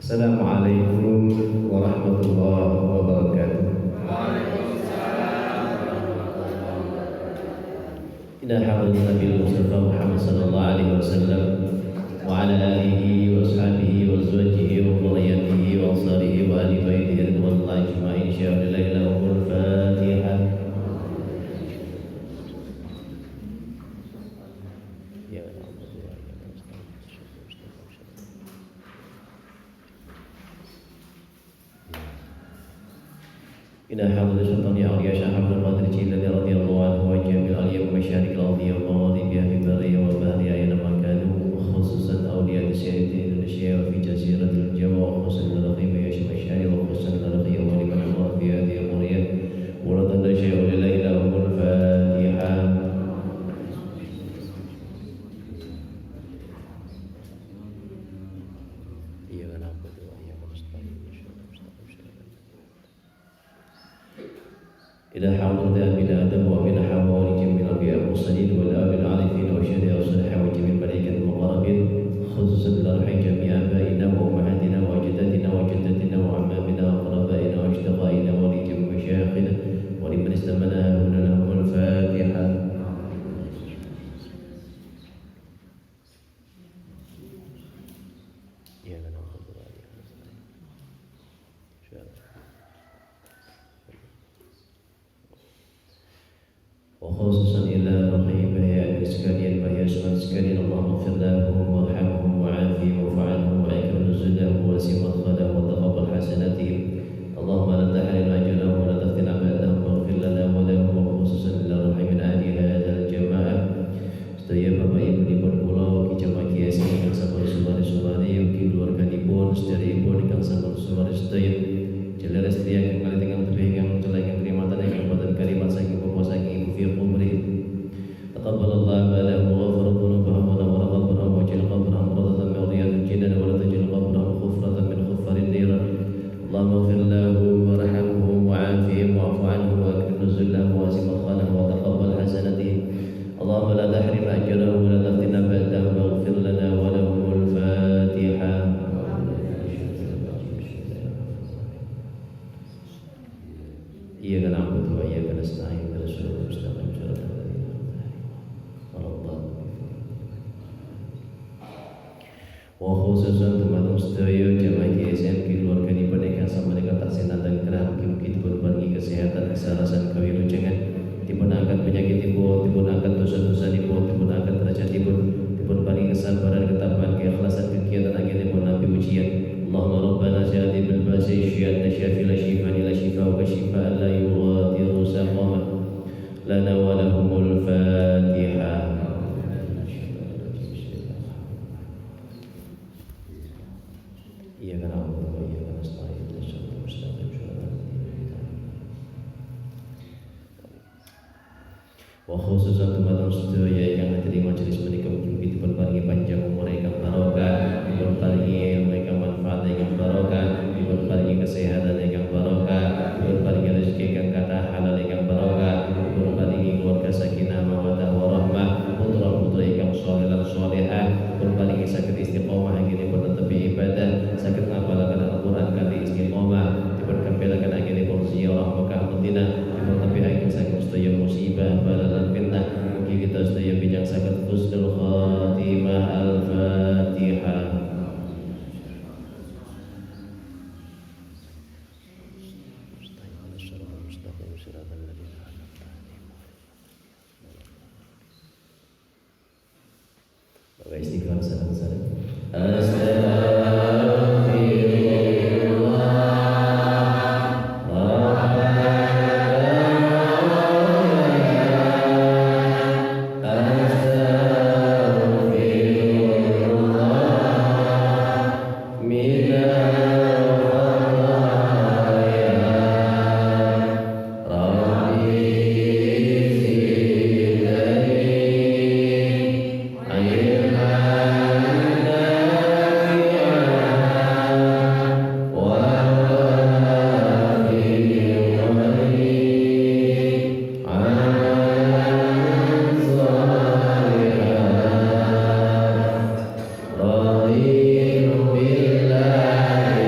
Assalamualaikum warahmatullahi wabarakatuh. Inna hamdalillah bil Mustafa Muhammad sallallahu alaihi wasallam wa ala alihi wa ashabihi wa azwajihi wa dhurriyyatihi wa ansarihi wa ahli baitihi ridwanullahi ajma'in. Insyaallah la ilaha illallah. Fatihah. إن حمد الشيطان يعلي شعب القدر جيلا رضي الله عنه وجميع الأليم ومشارك الأرض ومغاربها في برها وبحرها أينما كانوا وخصوصا أولياء الشياطين الأشياء وفي جزيرة الجوى وخصوصا الرقيب يشمل الشعر وخصوصا الرقيب ولمن الله في هذه القرية ورد شيء لله لهم الفاتحة. إلى حضرة أبينا آدم وأبينا حواء ولجميع الأنبياء والمرسلين والآباء العارفين والشهداء والصالحين وجميع الملائكة المقربين خصوصا لأرحم جميع آبائنا وأمهاتنا وأجدادنا وجداتنا وأعمامنا وأقربائنا وأشقائنا ولجميع مشايخنا ولمن استمعنا هنا لهم الفاتحة. وخصوصا إلى رحيم بهاء الإسكالين وهي أسماء الإسكالين اللهم اغفر لهم وارحمهم وعافهم واعف عنهم وأكرم نزلهم ووسع مدخلهم وتقبل حسناتهم اللهم لا تحرم أجرهم ولا تفتن أعمالهم واغفر لنا ولهم وخصوصا إلى رحيم أهل هذا الجماعة sedaya Bapak Ibu dipun kula Ki Jamaah Kiai ingkang sampun sumari-sumari ugi keluarganipun sedherekipun ingkang sampun sumari sedaya jelas sedaya ingkang kaliting tebih ingkang celengeng krimatan ingkang boten kalimat saking bapak saking ibu fi qubri taqabbalallahu ma lahu wa ghafara dhunubahum wa nawwara qabrahum wa ja'ala qabrahum rawdatan min riyadil jinan wa la taj'al qabrahum khufratan min khuffarin nar. Allahumma ighfir lahum warhamhum wa'afihim wa'fu anhum wa akrim nuzulahum wa wasi' madkhalahum wa taqabbal hasanatihim. Allahumma la tahrim ajrahum wa la taftina ba'dahum waghfir lana wa lahumul Fatihah. Iyyaka na'budu wa iyyaka nasta'in ihdinas siratal mustaqim siratal ladzina an'amta 'alaihim. Wa khususan dumateng sedaya jamaah GSM keluarganipun ingkang sampun taksinaken kerah mugi dipun paringi kesehatan kesarasan kawilujengan dipun angkat penyakitipun dipun angkat dosa-dosanipun dipun angkat derajatipun dipun paringi kesabaran ketabahan keikhlasan kegiatan agenipun nabi ujian. Allahumma rabbana syahdi bil basi syiyatna syafi la shifa la shifa wa shifa la yughadiru saqama lana wa lahumul Fatihah. Iyyaka na'budu wa iyyaka nasta'in ihdinas siratal mustaqim siratal ladzina wa khususan dumateng sedaya ingkang hadiri majelis menika mugi dipun paringi panjang umur ingkang barokah, dipun paringi ilmu ingkang manfaat ingkang barokah, dipun paringi kesehatan ingkang barokah, dipun paringi rezeki ingkang kathah halal ingkang barokah, dipun paringi keluarga sakinah mawaddah warahmah, putra-putra ingkang shalih lan shalihah, dipun paringi saged istiqomah anggenipun netepi ibadah, saged ngapalaken Al-Qur'an kanthi istiqomah, dipun kampelaken anggenipun ziarah Mekah Madinah, dipun tabihaken saking sedaya musibah balalan fitnah. Mugi kita sedaya bijak saged husnul khatimah. Al-Fatihah. Bapak istighfar salam-salam. Ra'inu billahi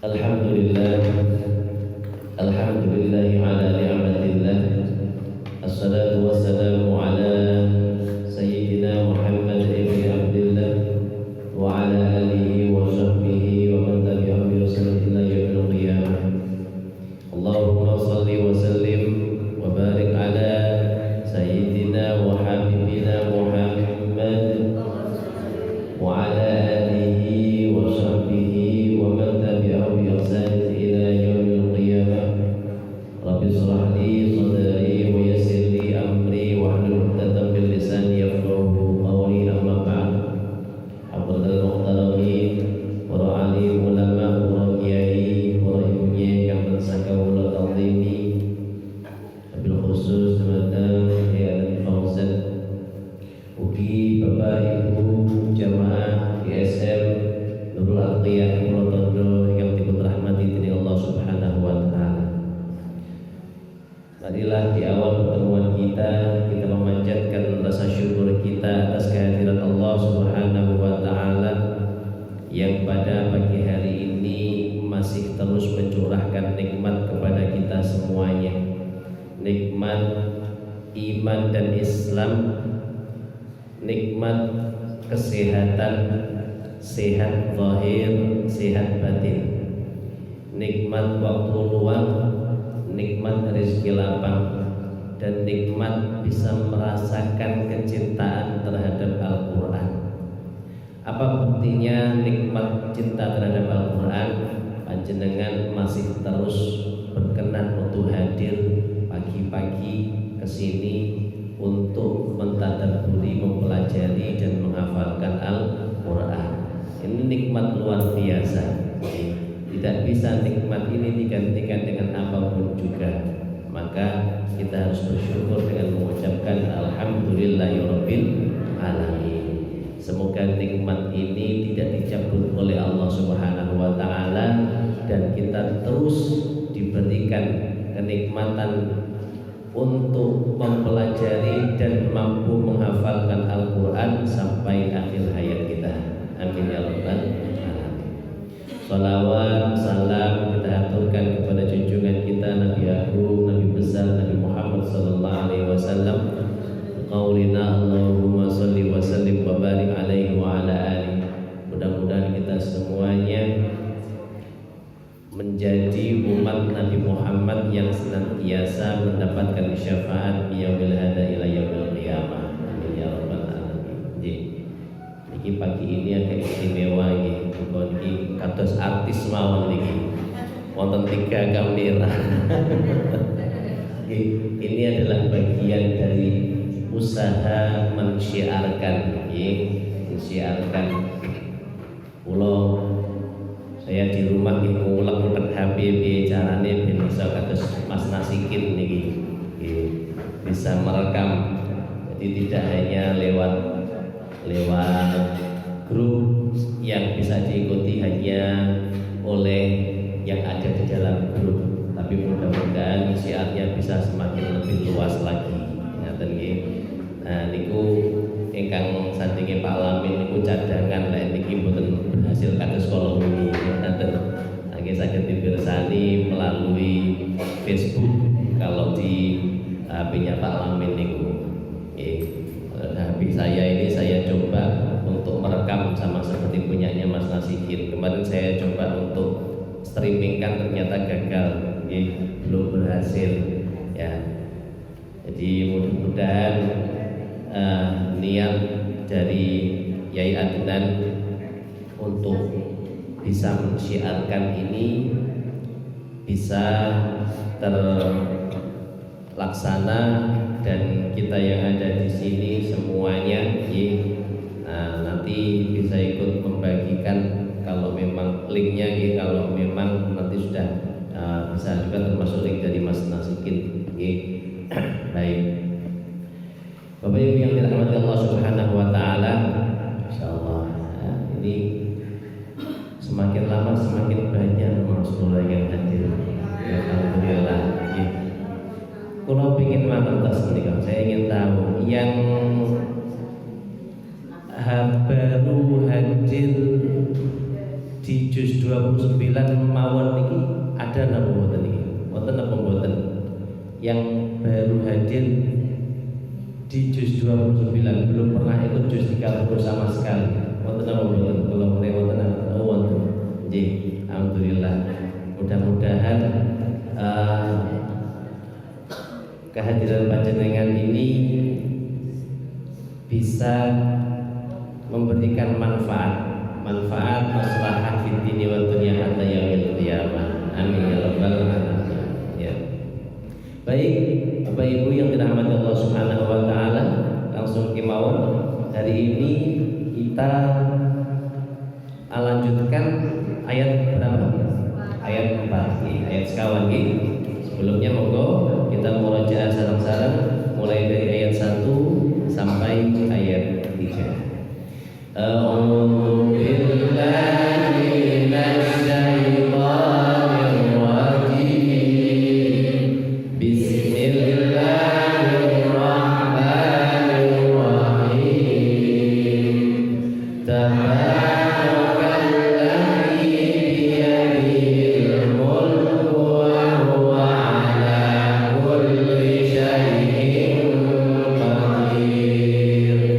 Alhamdulillah, Alhamdulillah ala ni'matillah. Assalatu wassalamu ala Sayyidina Muhammad ibn Abdullah wa ala alihi wa sahbihi wa man tabi'ahum bi ihsan ila yaumil qiyamah. Allahumma salli wa sallim wa barik ala Sayyidina wa habibina Muhammad wa ala alihi wa sahbihi wa man tabi'ahum bi ihsan ila yaumil qiyamah. Rabbi shrah li sadri wa yassir li amri wahlul 'uqdatam min lisani yafqahu qawli. Amma ba'd. Hafizal muhtaramin, para alim ulama, para kiai, para ibunya yang bersaka ulat azimi, wabil khusus teman-teman yang Fauzan, ugi bapak ibu jamaah ISM Nurul Atqiyah Pulau Tondo yang dirahmati Allah Subhanahu wa taala. Marilah di awal pertemuan kita memanjatkan rasa syukur kita atas kehadiran Allah Subhanahu wa taala yang pada pagi hari ini masih terus mencurahkan nikmat kepada kita semuanya. Nikmat iman dan Islam, nikmat kesehatan, sehat zahir, sehat batin, nikmat waktu luang, nikmat rezeki lapang, dan nikmat bisa merasakan kecintaan terhadap Al-Quran. Apa buktinya nikmat cinta terhadap Al-Quran? Panjenengan masih terus berkenan untuk hadir pagi-pagi ke sini untuk mentadabburi, mempelajari dan menghafalkan Al-Quran. Ini nikmat luar biasa. Tidak bisa nikmat ini digantikan dengan apapun juga. Maka kita harus bersyukur dengan mengucapkan alhamdulillahirabbil alamin. Semoga nikmat ini tidak dicabut oleh Allah Subhanahu wa taala dan kita terus diberikan kenikmatan untuk mempelajari dan mampu menghafalkan Al-Quran sampai akhir hayat kita. Amin ya rabbal alamin. Salawat, salam kita aturkan kepada junjungan kita Nabi Agung, Nabi besar Nabi Muhammad sallallahu alaihi wasallam. Qaulina Allahumma shalli wa sallim wa barik alaihi wa ala alihi. Mudah-mudahan kita semuanya menjadi umat Nabi Muhammad yang senantiasa mendapatkan syafaat yaumil hada ila yaumil qiyamah. Amin ya rabbal alamin. Iki pagi ini agak istimewa iki. Bukan iki kados artis mawon iki. Wonten 3 kamera. Ini adalah bagian dari usaha mensyiarkan, mensyiarkan. Saya di rumah ngulek HP piye carane ben bisa kados Mas Nasikin niki. Bisa merekam. Jadi tidak hanya lewat grup yang bisa diikuti hanya oleh yang ada di dalam grup, tapi mudah-mudahan syiarnya bisa semakin lebih luas lagi. Ngaten nggih. Nah niku ingkang sandinge Pak Lamin niku cadangan lek niki mboten berhasil kados kala wingi. Ngaten. Nggih saged dipirsani melalui Facebook kalau di HP-nya Pak Lamin niku. HP saya ini saya coba untuk merekam sama seperti punyanya Mas Nasikin. Kemarin saya coba untuk streamingkan ternyata gagal, belum berhasil ya. Jadi mudah-mudahan niat dari Yai Adnan untuk bisa mensyiarkan ini bisa terlaksana dan kita yang ada di sini semuanya nanti bisa ikut membagikan kalau memang linknya kalau memang nanti sudah bisa juga termasuk link dari Mas Nasikin. Baik, Bapak Ibu yang dirahmati Allah Subhanahu wa taala, insyaallah ini semakin lama semakin banyak maksudnya yang hadir. Alhamdulillah. Kalau ingin makan tas menikah, saya ingin tahu yang 29 mawon niki ada napa mboten niki? Wonten napa mboten? Yang baru hadir di juz 29 belum pernah ikut juz 30 sama sekali. Wonten napa mboten? Kula mulai wonten wonten. Nggih, alhamdulillah. Mudah-mudahan kehadiran panjenengan ini bisa memberikan manfaat maslahah fid dini wa dunya hatta yaumil qiyamah. Amin ya rabbal alamin. Ya. Baik, Bapak Ibu yang dirahmati Allah Subhanahu wa taala, langsung kemawon hari ini kita lanjutkan ayat berapa? Ayat 4. Ayat sekawan nggih. Sebelumnya monggo kita murojaah sareng-sareng mulai dari ayat 1 sampai ayat 3. A'udzu billahi minasy syaithanir rajim. Bismillahirrahmanirrahim. Tabarakalladzi biyadihil mulku wa huwa ala kulli syai'in qadir.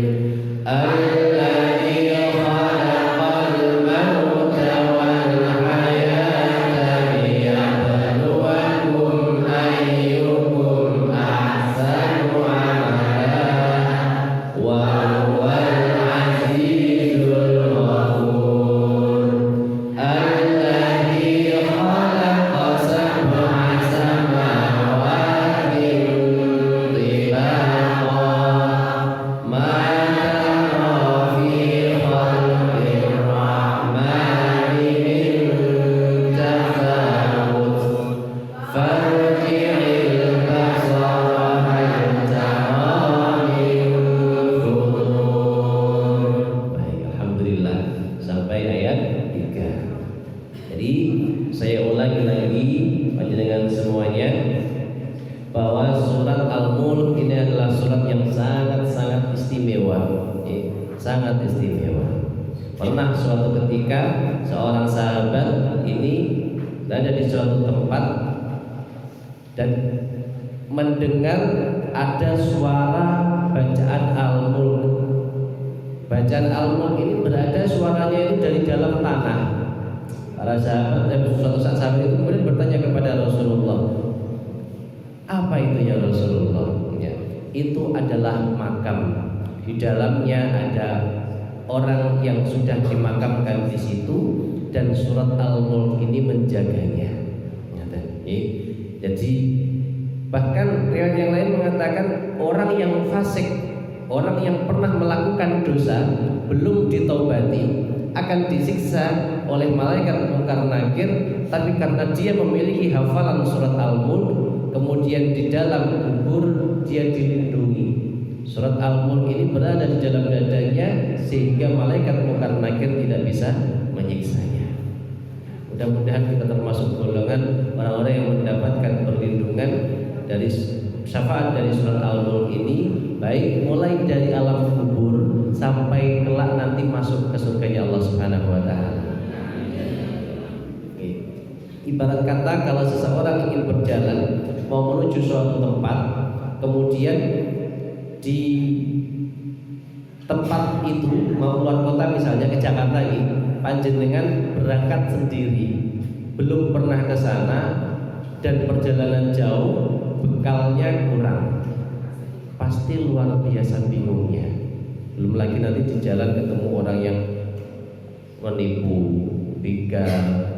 Saya ulangi lagi panjenengan semuanya bahwa surat Al-Mulk ini adalah surat yang sangat-sangat istimewa, sangat istimewa. Pernah suatu ketika seorang sahabat ini berada di suatu tempat dan mendengar ada suara bacaan Al-Mulk. Bacaan Al-Mulk ini berada suaranya itu dari dalam tanah. Para sahabat dan suatu saat sahabat itu kemudian bertanya kepada Rasulullah, apa itu ya Rasulullah? Ya, itu adalah makam. Di dalamnya ada orang yang sudah dimakamkan di situ dan surat Al-Mulk ini menjaganya. Jadi bahkan riwayat yang lain mengatakan orang yang fasik, orang yang pernah melakukan dosa belum ditaubati akan disiksa oleh malaikat Munkar Nakir, tapi karena dia memiliki hafalan surat Al-Mulk, kemudian di dalam kubur dia dilindungi. Surat Al-Mulk ini berada di dalam dadanya sehingga malaikat Munkar Nakir tidak bisa menyiksanya. Mudah-mudahan kita termasuk golongan orang-orang yang mendapatkan perlindungan dari syafaat dari surat Al-Mulk ini, baik mulai dari alam kubur sampai kelak nanti masuk ke surganya Allah Subhanahu wa taala. Ibarat kata kalau seseorang ingin berjalan mau menuju suatu tempat, kemudian di tempat itu mau keluar kota misalnya ke Jakarta ini, panjenengan berangkat sendiri, belum pernah ke sana dan perjalanan jauh, bekalnya kurang, pasti luar biasa bingungnya. Belum lagi nanti di jalan ketemu orang yang menipu, begal,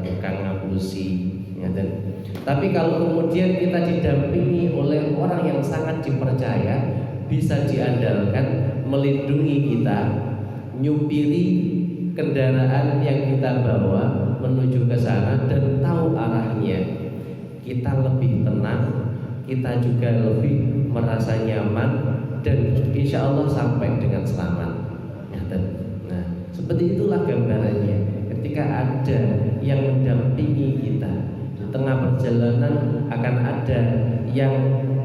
tukang ngapusi, ya kan? Tapi kalau kemudian kita didampingi oleh orang yang sangat dipercaya, bisa diandalkan, melindungi kita, nyupiri kendaraan yang kita bawa menuju ke sana dan tahu arahnya, kita lebih tenang, kita juga lebih merasa nyaman dan insya Allah sampai dengan selamat. Nah, seperti itulah gambarannya. Ketika ada yang mendampingi kita di tengah perjalanan, akan ada yang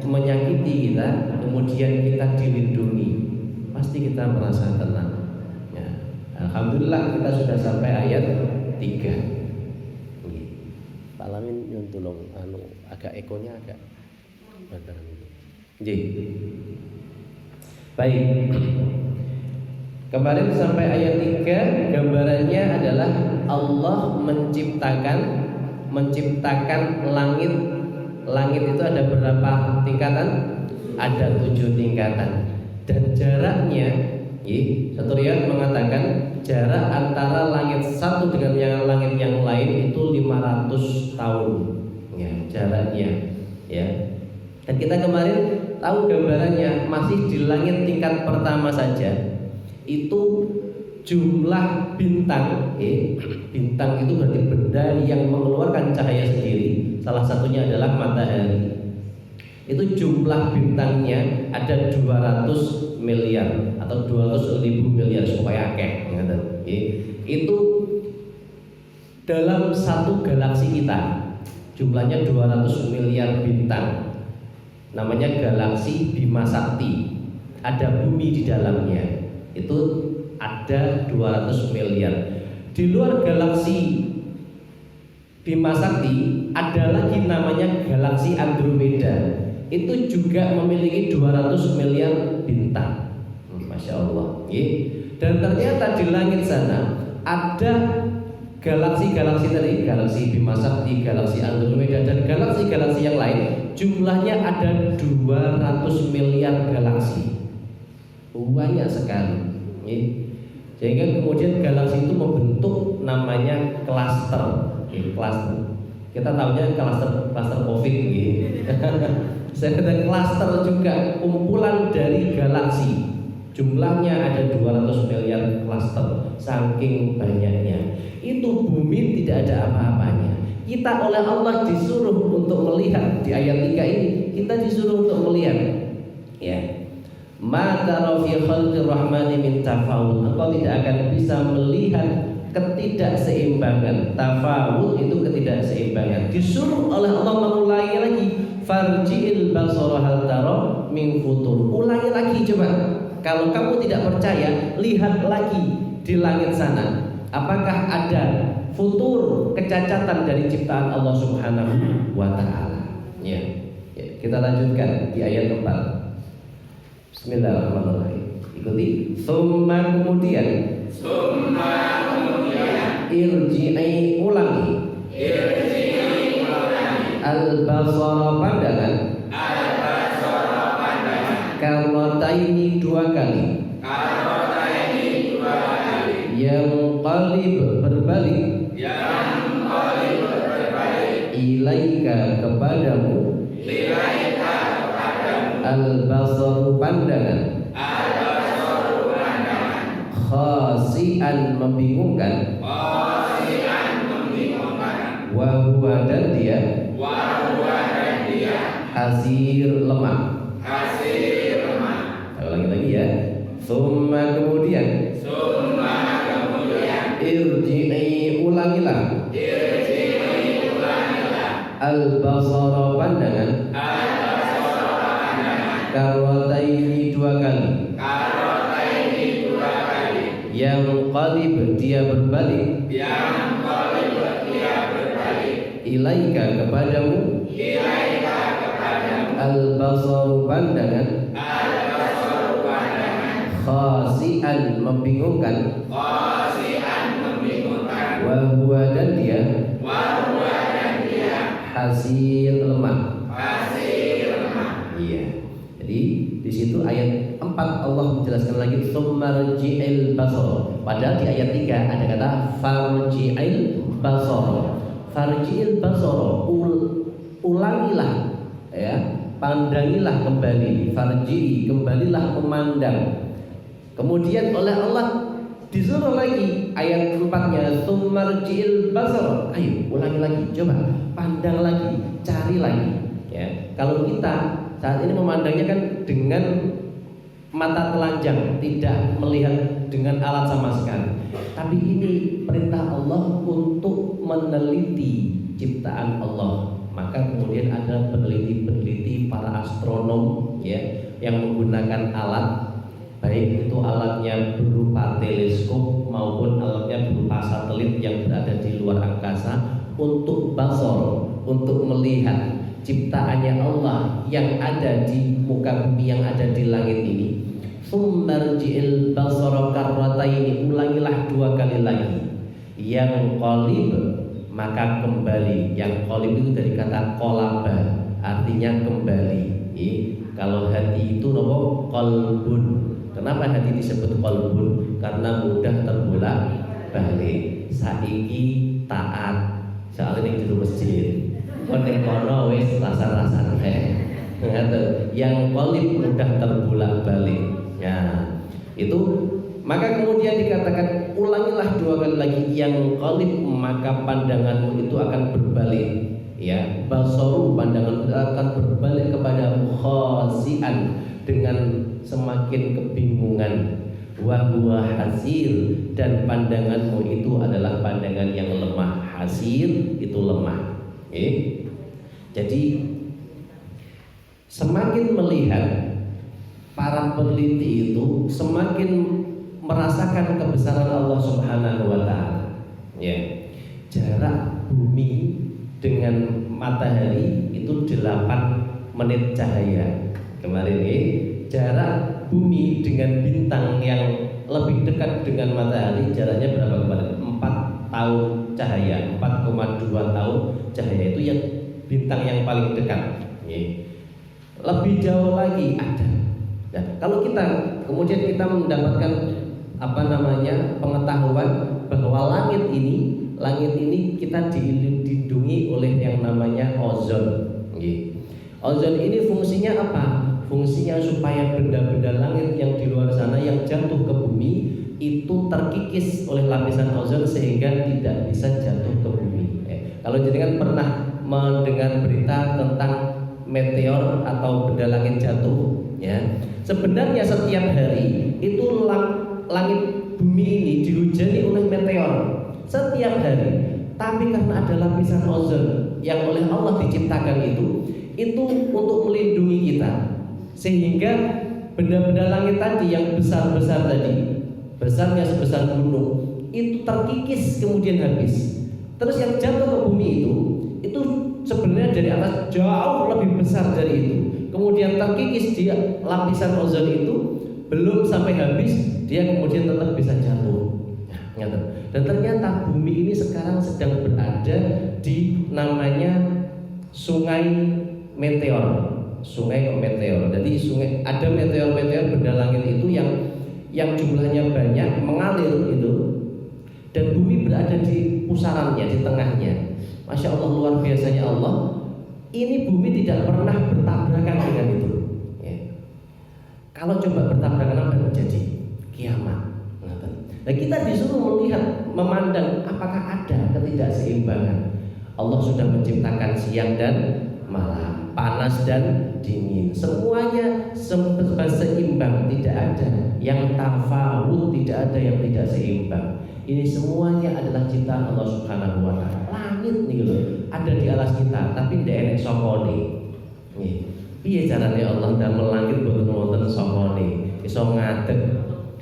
menyakiti kita, kemudian kita dilindungi, pasti kita merasa tenang. Ya. Alhamdulillah kita sudah sampai ayat 3. Pak Lamin nyun tulung agak ekonya agak bantaran itu. Nggih. Baik. Kemarin sampai ayat 3 gambarannya adalah Allah menciptakan langit. Langit itu ada berapa tingkatan? Ada 7 tingkatan. Dan jaraknya, satu riwayat mengatakan jarak antara langit satu dengan langit yang lain itu 500 tahun. Ya, jaraknya. Ya. Dan kita kemarin tahu gambarannya masih di langit tingkat pertama saja. Itu jumlah bintang, bintang itu berarti benda yang mengeluarkan cahaya sendiri. Salah satunya adalah matahari. Itu jumlah bintangnya ada 200 miliar atau 200.000 miliar supaya akeh. Itu dalam satu galaksi kita jumlahnya 200 miliar bintang. Namanya galaksi Bima Sakti. Ada bumi di dalamnya. Itu ada 200 miliar. Di luar galaksi Bima Sakti ada lagi namanya galaksi Andromeda. Itu juga memiliki 200 miliar bintang. Masya Allah. Dan ternyata di langit sana ada galaksi-galaksi tadi, galaksi Bima Sakti, galaksi Andromeda, dan galaksi-galaksi yang lain. Jumlahnya ada 200 miliar galaksi. Banyak sekali. Sehingga kemudian galaksi itu membentuk namanya klaster. Klaster. Kita tahunya klaster COVID. Sedangkan klaster juga kumpulan dari galaksi. Jumlahnya ada 200 miliar klaster. Saking banyaknya. Itu bumi tidak ada apa-apanya. Kita oleh Allah disuruh untuk melihat. Di ayat 3 ini kita disuruh untuk melihat. Ya. Ma tara fi khalqir rahmani min tafawut. Engkau tidak akan bisa melihat ketidakseimbangan. Tafawut itu ketidakseimbangan. Disuruh oleh Allah mengulangi lagi. Farji'il basara hal tara min futur. Ulangi lagi coba. Kalau kamu tidak percaya, lihat lagi di langit sana. Apakah ada futur, kecacatan dari ciptaan Allah Subhanahu wa taala? Ya. Kita lanjutkan di ayat 4. Bismillahirrahmanirrahim. Ikuti. Summa kemudian irji'i ulangi. Al-basara pandangan. Karrotaini 2 kali. Yang qalib berbalik. Ilaika kepadamu. Al-basaru pandangan. Khasi'an membingungkan. Wa huwa dan dia. Hasir lemah. Ulangi lagi ya. Summa kemudian. Irji'i ulangilah. Al-basara pandangan. Karrotaini 2 kali. Yang qalib dia berbalik. Ilaika kepadamu. Al-basaru pandangan. Khasi'an membingungkan. Wa huwa dan dia. Hasir lemah. Iya. Jadi di situ ayat 4 Allah menjelaskan lagi tsummarji'il basar. Padahal di ayat 3 ada kata farji'il basar. Farji'il basar, ulangilah ya, pandangilah kembali. Farji'i, kembalilah memandang. Kemudian oleh Allah disuruh lagi ayat 4-nya tsummarji'il basar. Ayo ulangi lagi, coba pandang lagi, cari lagi ya. Kalau kita saat ini memandangnya kan dengan mata telanjang, tidak melihat dengan alat sama sekali. Tapi ini perintah Allah untuk meneliti ciptaan Allah. Maka kemudian ada peneliti-peneliti para astronom ya yang menggunakan alat, baik itu alatnya berupa teleskop maupun alatnya berupa satelit yang berada di luar angkasa, untuk basar, untuk melihat ciptaannya Allah yang ada di muka bumi, yang ada di langit ini. Tsummarji'il basara karrataini, ulangilah 2 kali lagi. Yang qalib, maka kembali. Yang qalib itu dari kata qalaba, artinya kembali. Kalau hati itu nopo qalbun. Kenapa hati disebut qalbun? Karena mudah terbolak-balik. Saiki taat, soalnya di masjid. Konek kono wis rasa-rasane. Yang qalib mudah terbolak-balik. Ya, itu maka kemudian dikatakan ulangilah 2 kali lagi. Yang qalib, maka pandanganmu itu akan berbalik. Ya, basaru, pandangan akan berbalik kepada khasian, dengan semakin kebingungan. Wa huwa hasir, dan pandanganmu itu adalah pandangan yang lemah. Hasir itu lemah. Jadi semakin melihat, para peneliti itu semakin merasakan kebesaran Allah Subhanahu wa taala. Ya. Jarak bumi dengan matahari itu 8 menit cahaya. Kemarin jarak bumi dengan bintang yang lebih dekat dengan matahari jaraknya berapa kemarin? 4 tahun cahaya, 4,2 tahun cahaya, itu yang bintang yang paling dekat. Lebih jauh lagi ada. Nah, kalau kemudian kita mendapatkan pengetahuan bahwa langit ini kita dilindungi oleh yang namanya ozon. Ozon ini fungsinya apa? Fungsinya supaya benda-benda langit yang di luar sana yang jatuh ke bumi itu terkikis oleh lapisan ozon sehingga tidak bisa jatuh ke bumi. Kalau jenengan pernah mendengar berita tentang meteor atau benda langit jatuh, ya. Sebenarnya setiap hari itu langit bumi ini dihujani oleh meteor setiap hari. Tapi karena ada lapisan ozon yang oleh Allah diciptakan itu untuk melindungi kita, sehingga benda-benda langit tadi yang besar-besar tadi, besarnya sebesar gunung, itu terkikis kemudian habis. Terus yang jatuh ke bumi itu sebenarnya dari atas jauh lebih besar dari itu. Kemudian terkikis dia lapisan ozon itu, belum sampai habis dia kemudian tetap bisa jatuh. Dan ternyata bumi ini sekarang sedang berada di namanya sungai meteor. Sungai meteor. Jadi ada meteor-meteor benda langit itu yang jumlahnya banyak mengalir itu, dan bumi berada di pusarannya, di tengahnya. Masya Allah, luar biasanya Allah. Ini bumi tidak pernah bertabrakan dengan itu. Ya. Kalau coba bertabrakan apa yang terjadi? Kiamat. Nah, kita disuruh melihat, memandang apakah ada ketidakseimbangan. Allah sudah menciptakan siang dan malam, panas dan dingin, semuanya seimbang, tidak ada yang tafawut, tidak ada yang tidak seimbang. Ini semuanya adalah ciptaan Allah Subhanahu wa taala. Langit nih loh, ada di alas kita, tapi tidak enak sokone. Piye carane Allah ndamel langit boten wonten sokone, iso ngadeg.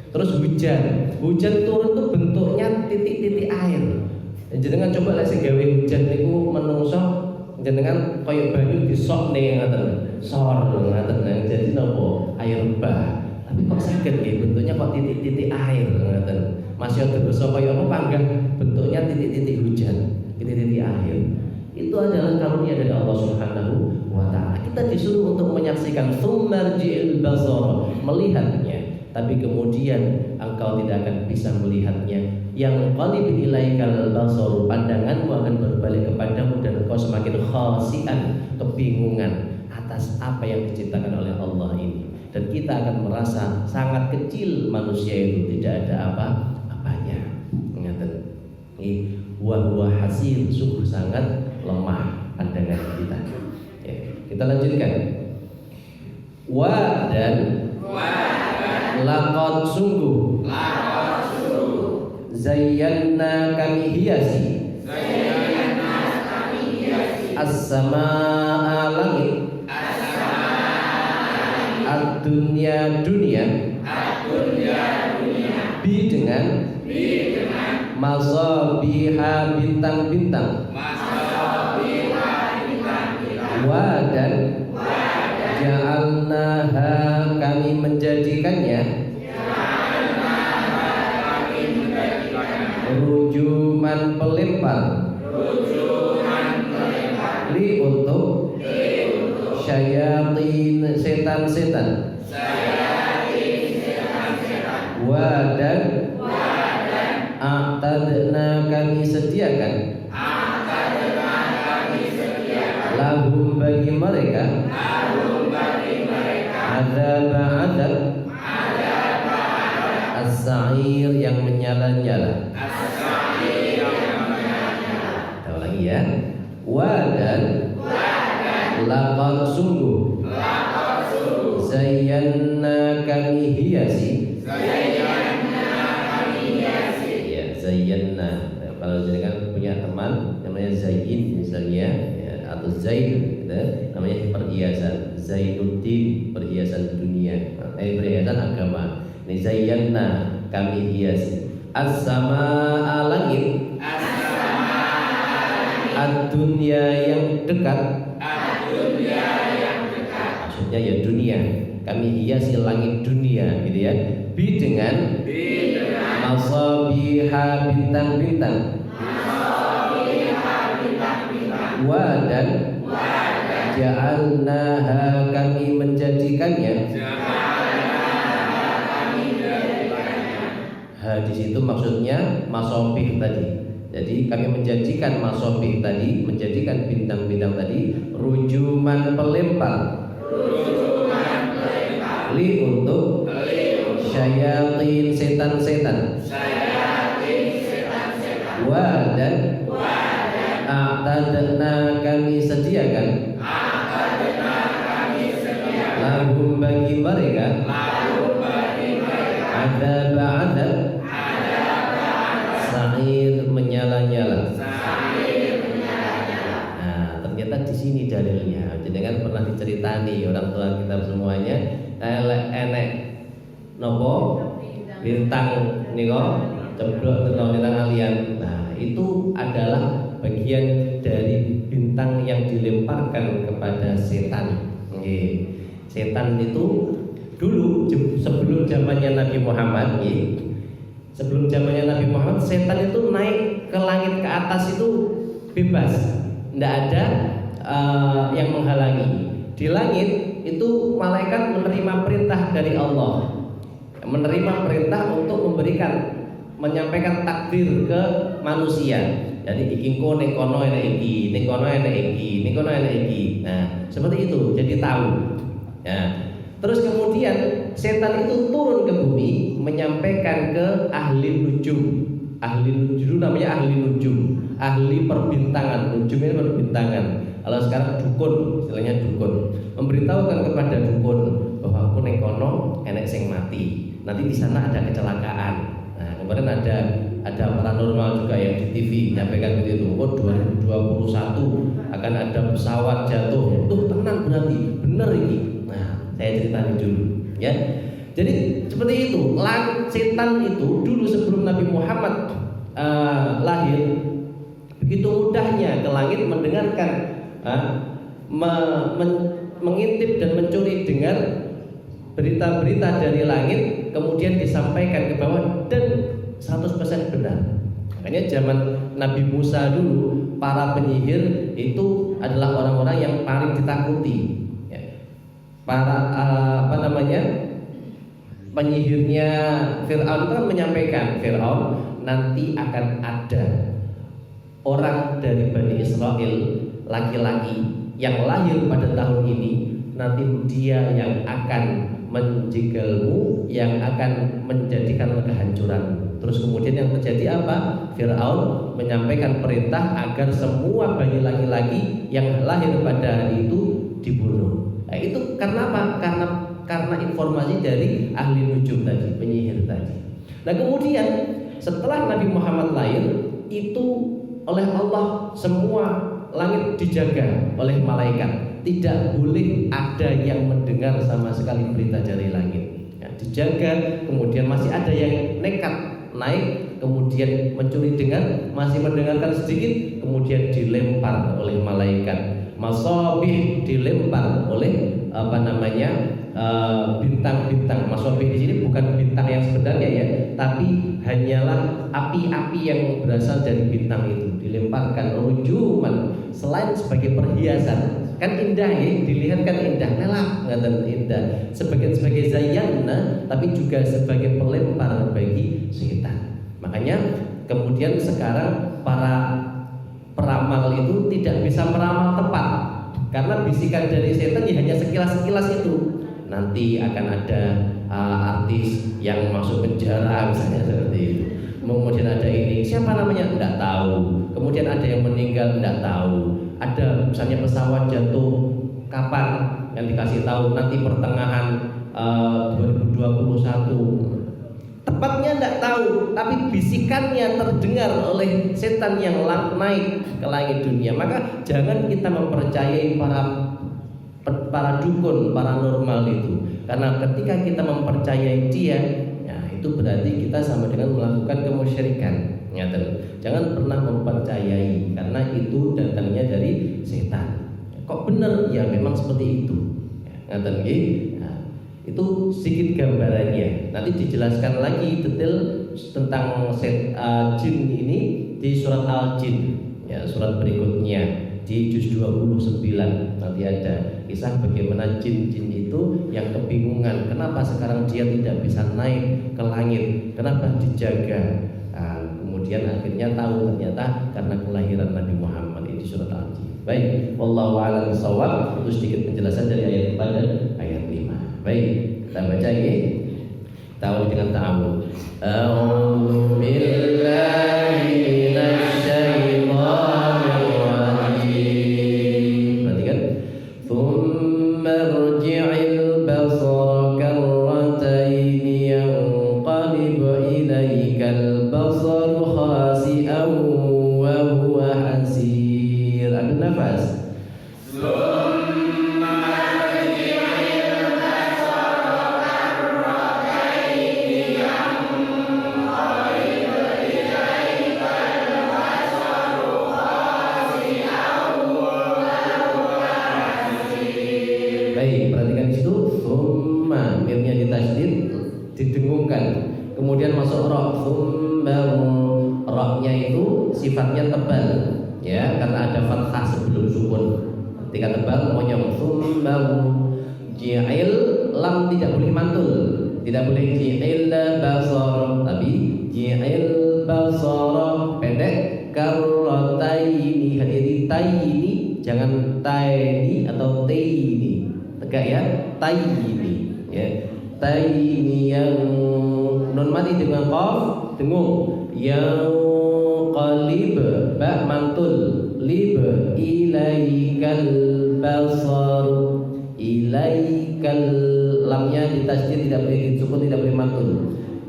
Terus hujan turun tuh bentuknya titik-titik air. Jenengan coba lek sing gawe hujan niku menungso jenengan kaya banyu disokne ngoten. Sor ngoten. Jadi napa? Air bah. Tapi kok saged nggih bentuknya kok titik-titik air ngoten. Masih terus kaya apa panggah bentuknya titik-titik hujan, titik-titik air. Itu adalah karunia dari Allah Subhanahu wa taala. Kita disuruh untuk menyaksikan tsummarji'il basara, melihatnya. Tapi kemudian engkau tidak akan bisa melihatnya. Yang qalib ilaikal basaru, pandanganmu akan berbalik kepadamu dan engkau semakin khasian, kebingungan atas apa yang diciptakan oleh Allah ini. Dan kita akan merasa sangat kecil, manusia itu tidak ada apa-apanya. Ingat, wa huwa hasir, sungguh sangat lemah pandangan kita. Ya, kita lanjutkan. Wa dan laqad sungguh zayyana kami hiasi as-samaa langit, ad-dunya dunia, bi dengan masabiha bintang-bintang, Wa dan ja'alnaha kami menjadikannya rujuman pelempar li untuk syayatin setan-setan wa dan a'tadna kami sediakan lahum bagi mereka azab as-sa'ir yang menyala-nyala. Kita ulangi ya. Wa dan laqad sungguh zayyana kami hiasi. Ya, zayyana. Kalau jadi kan punya teman namanya Zain misalnya ya, atau Zain gitu, namanya perhiasan Zainuddin, perhiasan dunia, perhiasan agama. Ini zayyana kami hiasi as-samaa langit ad-dunya yang dekat maksudnya ya dunia, kami hiasi langit dunia gitu ya, dengan masabiha bintang-bintang wa dan ja'alnaha kami menjadikannya. Di situ maksudnya masabih tadi. Jadi kami menjadikan masabih tadi, menjadikan bintang-bintang tadi rujuman pelempar li untuk syayatin setan-setan wa dan a'tadna kami sediakan lahum bagi mereka azab sa'ir menyala-nyala. Nah, ternyata di sini dalilnya. Jadi kan pernah diceritani orang tua kita semuanya, enek nopo bintang niko ceblok bintang kalian. Nah, itu adalah bagian dari bintang yang dilemparkan kepada setan. Setan itu dulu sebelum zamannya Nabi Muhammad, sebelum zamannya Nabi Muhammad, setan itu naik ke langit ke atas itu bebas, tidak ada yang menghalangi. Di langit itu malaikat menerima perintah dari Allah, menerima perintah untuk menyampaikan takdir ke manusia. Jadi iki engko ning kono enek iki, ning kono enek iki, ning kono enek iki. Nah, seperti itu, jadi tahu. Ya. Terus kemudian setan itu turun ke bumi menyampaikan ke ahli nujum. Ahli nujum namanya ahli nujum, ahli perbintangan. Nujum ini perbintangan. Kalau sekarang dukun, istilahnya dukun. Memberitahukan kepada dukun bahwa aku ning kono enek sing mati. Nanti di sana ada kecelakaan. Nah, kemarin ada paranormal juga yang di TV menyampaikan begitu. Oh, 2021 akan ada pesawat jatuh. Tuh tenang berarti benar ini. Nah, saya ceritain dulu ya. Jadi seperti itu. Setan itu dulu sebelum Nabi Muhammad lahir, begitu mudahnya ke langit mendengarkan, mengintip dan mencuri dengar berita-berita dari langit, kemudian disampaikan ke bawah dan 100% benar. Makanya zaman Nabi Musa dulu, para penyihir itu adalah orang-orang yang paling ditakuti. Para penyihirnya Fir'aun itu kan menyampaikan, Fir'aun nanti akan ada orang dari Bani Israel laki-laki yang lahir pada tahun ini, nanti dia yang akan menjegalmu, yang akan menjadikan kehancuran. Terus kemudian yang terjadi apa? Fir'aun menyampaikan perintah agar semua bayi laki-laki yang lahir pada hari itu dibunuh. Nah, itu karena apa? Karena informasi dari ahli nujum tadi, penyihir tadi. Nah, kemudian setelah Nabi Muhammad lahir, itu oleh Allah semua langit dijaga oleh malaikat. Tidak boleh ada yang mendengar sama sekali berita dari langit. Ya, dijaga. Kemudian masih ada yang nekat naik, kemudian mencuri dengar, masih mendengarkan sedikit, kemudian dilempar oleh malaikat. Masabih dilempar oleh bintang-bintang. Masabih di sini bukan bintang yang sebenarnya ya, tapi hanyalah api-api yang berasal dari bintang itu dilemparkan rujuman, selain sebagai perhiasan. Kan indah ya, dilihat kan indah, melak ngaten indah. Sebagai zayanna, tapi juga sebagai pelempar bagi setan. Makanya kemudian sekarang para peramal itu tidak bisa meramal tepat, karena bisikan dari setan ya hanya sekilas-sekilas itu. Nanti akan ada artis yang masuk penjara misalnya seperti itu. Kemudian ada ini, siapa namanya? Tidak tahu. Kemudian ada yang meninggal, tidak tahu. Ada misalnya pesawat jatuh kapan, yang dikasih tahu nanti pertengahan 2021. Tepatnya tidak tahu, tapi bisikannya terdengar oleh setan yang naik ke langit dunia. Maka jangan kita mempercayai para dukun, paranormal itu, karena ketika kita mempercayai dia, ya itu berarti kita sama dengan melakukan kemusyrikan. Jangan pernah mempercayai, karena itu datangnya dari setan. Kok benar? Ya memang seperti itu. Itu sedikit gambarannya. Nanti dijelaskan lagi detail tentang jin ini di surat Al-Jin, ya, surat berikutnya di juz 29. Nanti ada kisah bagaimana jin-jin itu yang kebingungan kenapa sekarang dia tidak bisa naik ke langit, kenapa dijaga. Kemudian akhirnya tahu ternyata karena kelahiran Nabi Muhammad. Ini surat Al-Jin. Baik, wallahu a'lam bishawab. Itu sedikit penjelasan dari ayat 4 dan ayat 5. Baik, kita baca ini. Tahu dengan ta'awud. A'udzu billahi minasyaitonir rajim. Perhatikan. Tsumma irji'il basara karratayn yanqalib ilaikal basaru khasi'an wa huwa hasir. Ambil nafas. Baik, perhatikan di situ. Summa, mirnya ditasydid, didengungkan. Kemudian masuk ra. Summa, ra-nya itu sifatnya tebal, ya, karena ada fathah sebelum sukun. Ketika tebal monyong. Summa ji'il, lam tidak boleh mantul, tidak boleh ji'il basara, tapi ji'il basara pendek. Karrataini, hati-hati taini, jangan taini atau taini. Tegak ya, taini ya. Taini yang nun mati dengan qaf dengung. Yang qalib ba mantul, lib ilaikal basar, ilaikal, lamnya ditasydid, tidak boleh disukun, tidak boleh mantul.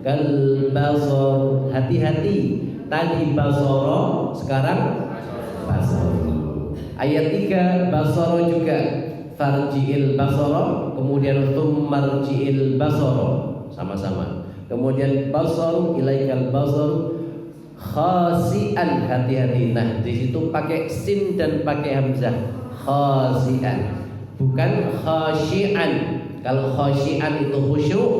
Kal basar, hati-hati. Tadi basara, sekarang basara. Ayat 3 basara juga. Farji'il basara, kemudian marji'il basara, sama-sama. Kemudian basar, ilaikal basar, khasi'an, hati-hati. Nah, di situ pakai sin dan pakai hamzah. Khasi'an, bukan khasyi'an. Kalau khasyi'an itu khusyuk,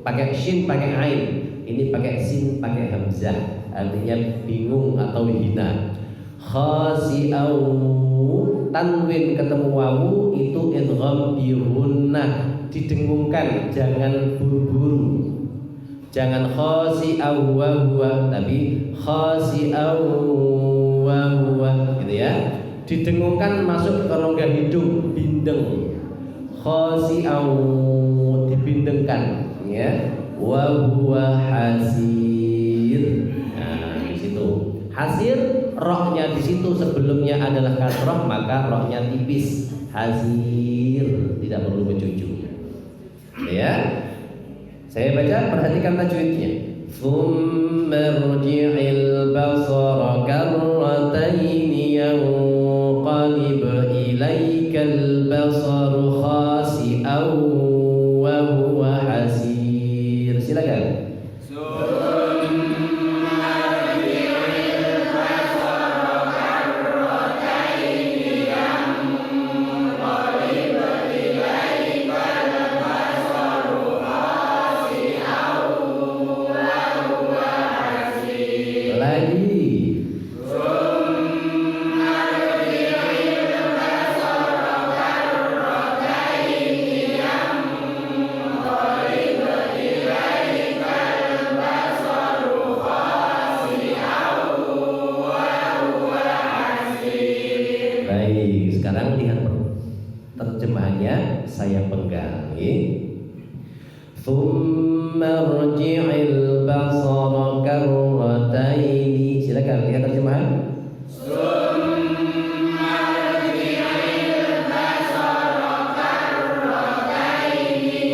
pakai shin, pakai ain. Ini pakai sin, pakai hamzah, artinya bingung atau hina. Khasi'au, tanwin ketemu wawu itu idgham bi gunnah, didengungkan, jangan buru-buru. Jangan khasi'au wa huwa, tapi khasi'au wa huwa, gitu ya. Didengungkan masuk ke rongga hidung, bindeng. Khasi'au, dibindengkan, ya. Wa huwa hasir. Nah, di situ. Hasir, rohnya di situ sebelumnya adalah kasroh, maka rohnya tipis. Hasir, tidak perlu mencucu. Ya, saya baca, perhatikan tajwidnya. Tsumma irji'il basara karrataini yanqalib ilaikal basaru khasi'an wa huwa hasir. Silakan. basara karrataini. Silakan lihat terjemahan.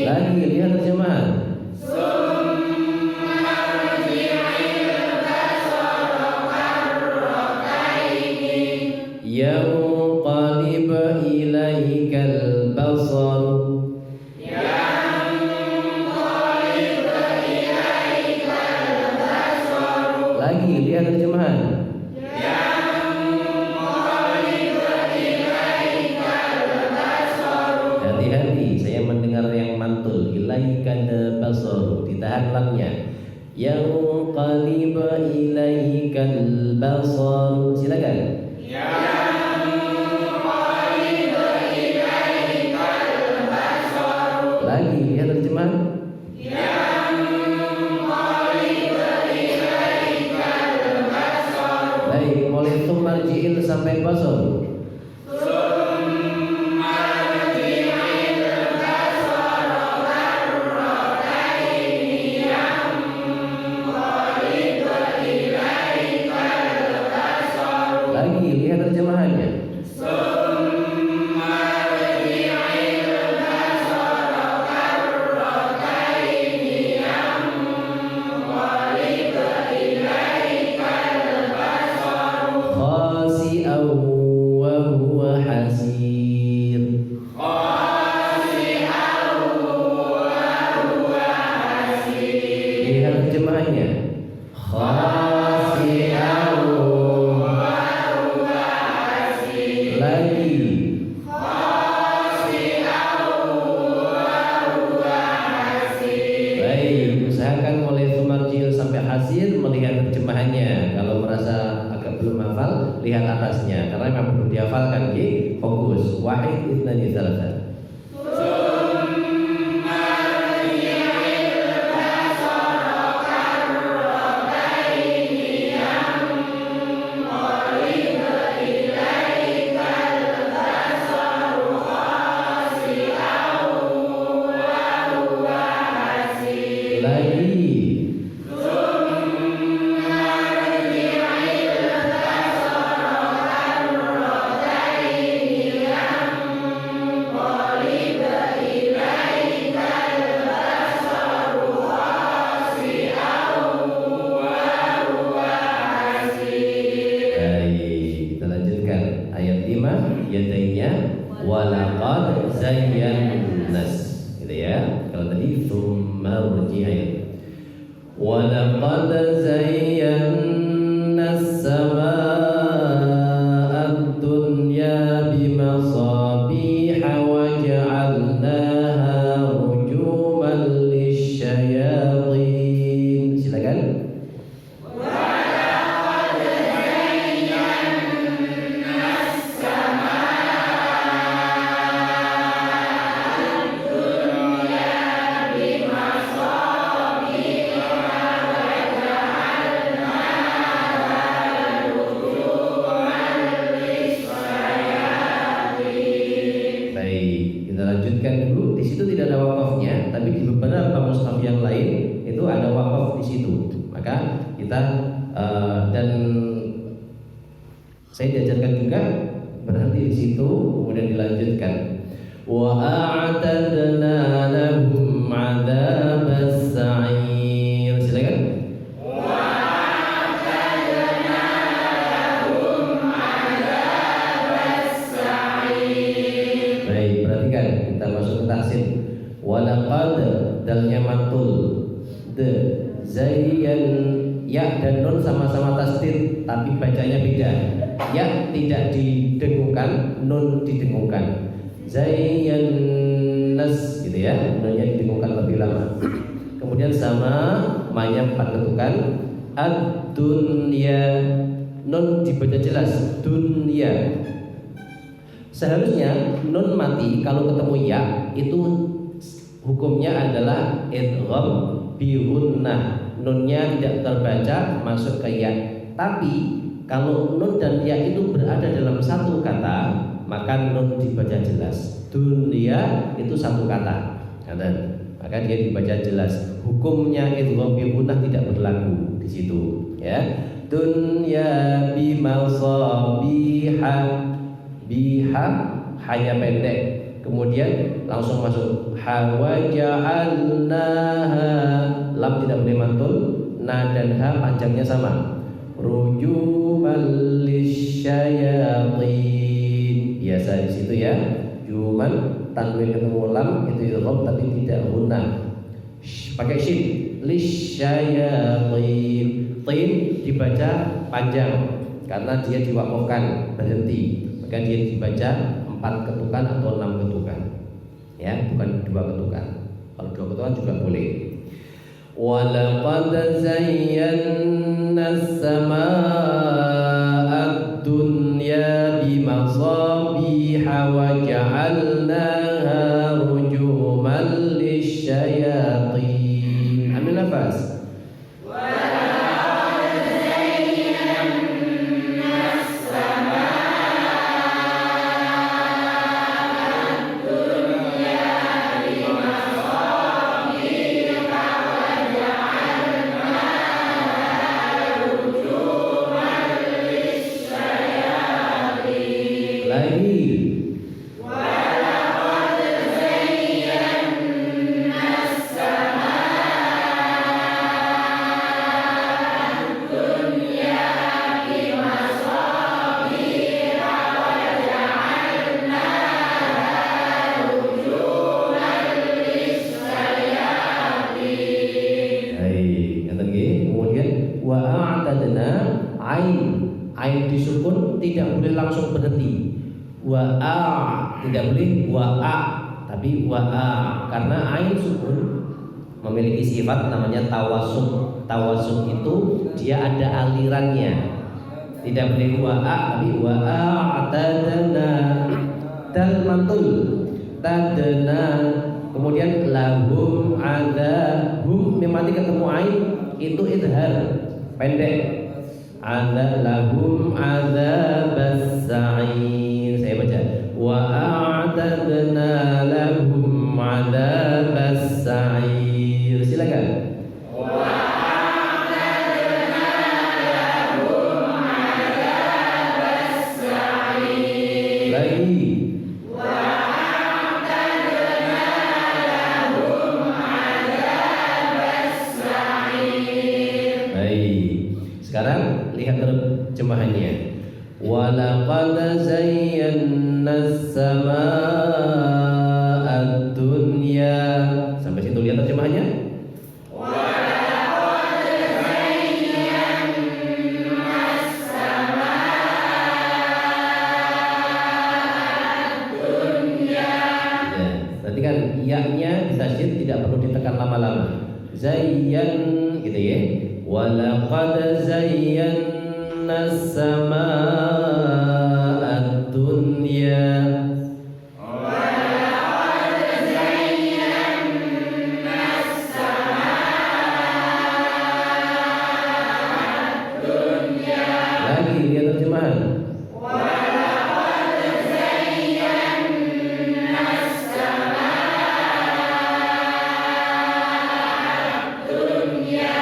Lagi lihat terjemahan. Yanqalib ilaikal basar. Lagi lihat terjemahan. Hati-hati, saya mendengar yang mantul. Ilaikal basar, ditahan lamnya. Yanqalib ilaikal basar. Silakan. Lagi lihat terjemahan. Baik, mulai marji'il sampai basar. Lagi lihat terjemahannya. Khasi'an wa huwa hasir. Lihat terjemahannya. Khasi'an lagi. Baik, usahakan mulai marji'il sampai hasir melihat terjemahannya. Kalau merasa agak belum hafal, lihat atasnya karena memang belum dihafalkan. Fokus. Wahid itnani tsalatsa. Lagi. Baik, kita lanjutkan ayat 5 yadainya walaqad zayyannas. Gitu ya. Kalau tadi tsumma rji'il. Walaqad zayyana as-samaa'a ad-dunya bimasabiha wa ja'alnaha rujuman lisyayatin. Silakan. Kita lanjutkan dulu. Di situ tidak ada wakafnya, tapi di beberapa mushaf yang lain itu ada wakaf di situ. Maka kita dan saya diajarkan juga berhenti di situ, kemudian dilanjutkan. Wa a'tadna lahum 'adzabas sa'ir. Silakan. Kita masuk ke tahsin. Walaqad dalnya matul. De zayyan ya dan nun sama-sama tasdid tapi bacanya beda. Ya tidak didengungkan, nun didengungkan. Zayyannas gitu ya. Nunnya didengungkan lebih lama. Kemudian sama manya 4 ketukan. Ad-dunya nun dibaca jelas. Dunya. Seharusnya nun mati kalau ketemu ya itu hukumnya adalah idgham bi gunnah. Nunnya tidak terbaca masuk ke ya. Tapi kalau nun dan ya itu berada dalam satu kata, maka nun dibaca jelas. Dunia itu satu kata. Maka maka dia dibaca jelas. Hukumnya idgham bi gunnah tidak berlaku di situ, ya. Dunya bimasabiha, biha hanya pendek, kemudian langsung masuk hawaja'alnaha, lam tidak boleh mantul, na dan ha panjangnya sama. Rujuman lisyayatin, biasa di situ ya. Cuman tanwin ketemu lam itu idgham tapi tidak gunnah. Pakai shin, lisyayatin, tin dibaca panjang karena dia diwakafkan berhenti, maka dia dibaca 4 ketukan atau 6 ketukan, ya, bukan 2 ketukan. Kalau 2 ketukan juga boleh. Walaqad zayyana as-samaa'a ad-dunya bimasabiha wa ja'alnaha rujuman lisyayatin. Ambil nafas. Ain disukun tidak boleh langsung berhenti. Wa a tidak boleh wa a, tapi wa a karena ain sukun memiliki sifat namanya tawasuk. Tawasuk itu dia ada alirannya. Tidak boleh wa a tapi wa a tadana, dal mantul tadana, kemudian lahum ada, hum memang ketemu ain itu idhar pendek. Ada lahum adzabas sa'ir. Saya baca wa a'tadna lahum adzabas sa'ir. Silakan. Wa a'tadna lahum adzabas sa'ir. Lagi. Wa a'tadna lahum adzabas sa'ir. Baik. Sekarang lihat terjemahannya. Walaqad zayyana as-samaa'a ad-dunya. Sampai situ lihat terjemahannya. Walaqad zayyana as-samaa'a ad-dunya. Ya, perhatikan ya-nya di tasydid tidak perlu ditekan lama-lama. Zayyan gitu ya. Walaqad zayyana as-samaa'a ad-dunya. Walaqad zayyana as-samaa'a ad-dunya. Lagi lihat terjemahan. Walaqad zayyana as-samaa'a ad-dunya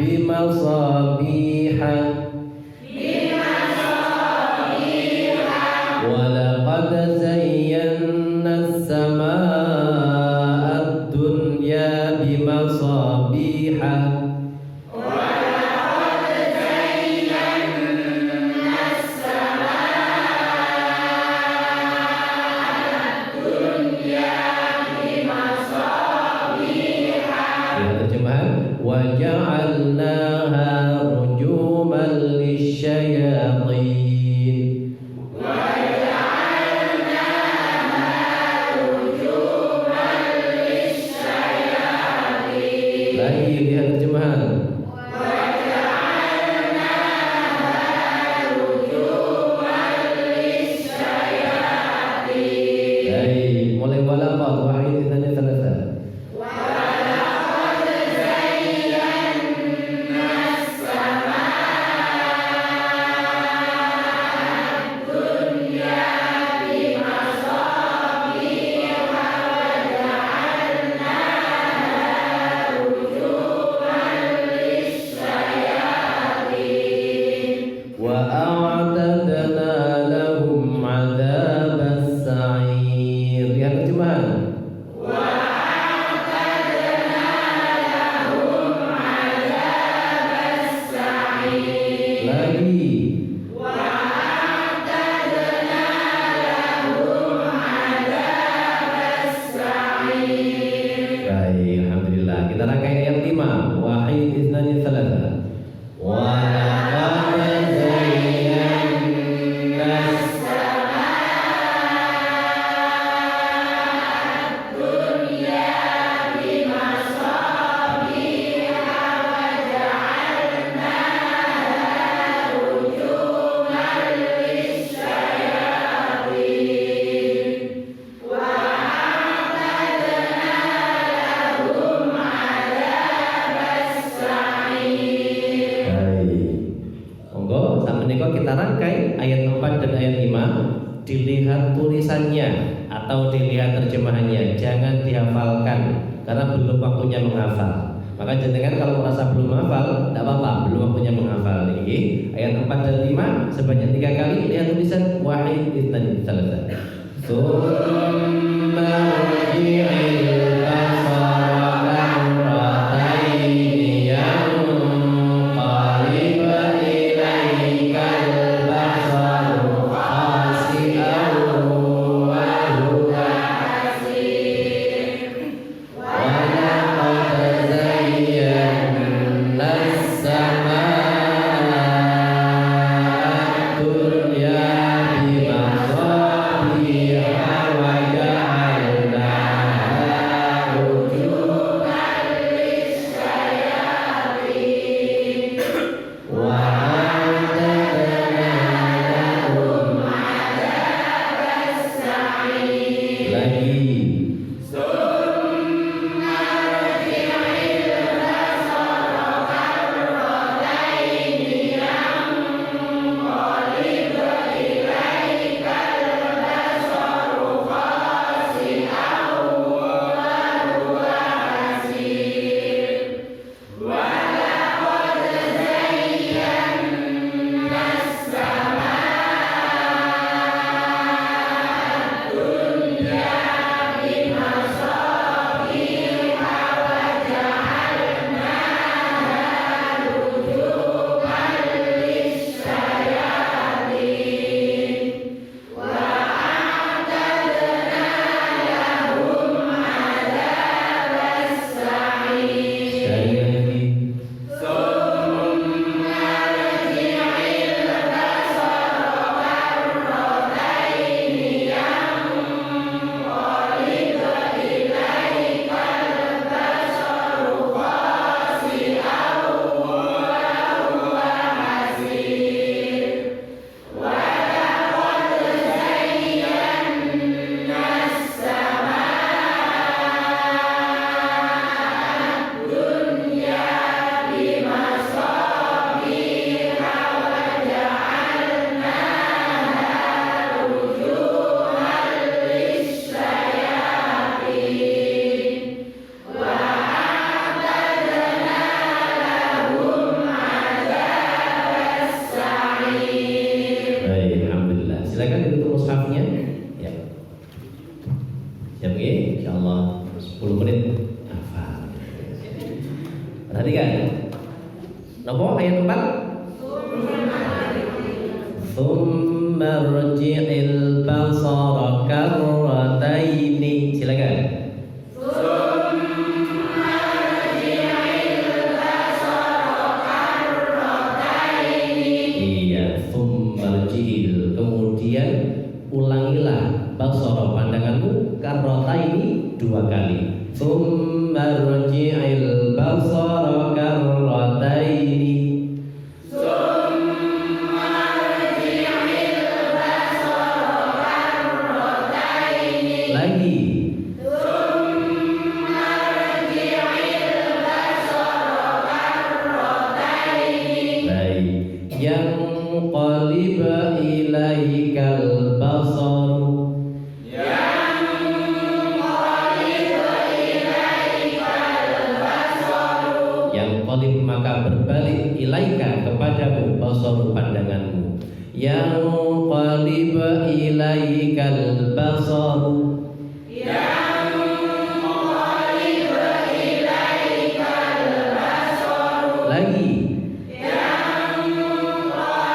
bimasabiha. Walaqad zayyana as-samaa'a ad-dunya bimasabiha. Walaqad zayyana as-samaa'a ad-dunya bimasabiha. Lihat terjemahan. Wa ja'alnaha rujuman lisyayatin. Wa ja'alnaha rujuman lisyayatin. Lagi lihat terjemahan. Wa ja'alnaha rujuman lisyayatin. Baik, mulai walaqad wahid tanya thalatha. Walaqad zayyana as-samaa'a Lagi. Baik, alhamdulillah. Kita rangkai ayat 5. Wahid isnani thalatha. Wa laqad zayyana kita rangkai ayat 4 dan ayat 5. Dilihat tulisannya atau dilihat terjemahannya, jangan dihafalkan karena belum waktunya menghafal. Maka jenengan kalau merasa belum menghafal, tidak apa-apa, belum waktunya menghafal. Ini ayat 4 dan 5 sebanyak 3 kali lihat tulisan wahid isnani thalatha. Tsumma rji'il basara karrataini yanqalib ilaikal basaru khasi'an wa huwa hasir wa laqad zayyana as-samaa'a ad-dunya bimasabiha wa ja'alnaha rujuman lisyayatin wa a'tadna lahum 'adzabas sa'ir. Lagi. Silakan ditutup mushafnya. Ya. Siap ya? Insyaallah 10 menit hafal. Perhatikan. Nomor ayat 4. Tsumma rji'il basara karrataini. Silakan. Kemudian ulangilah basara pandanganmu karrataini 2 kali. Tsumma rji'il basara karrataini. Tsumma rji'il basara karrataini. Lagi. Tsumma rji'il basara karrataini. Baik. Yang qalib ilaikal basaru, yang qalib ilaikal basaru, yang qalib maka berbalik ilaika kepadamu basaru pandanganmu, yang qalib ilaikal basaru, yang qalib ilaikal basaru. Lagi. Yang qalib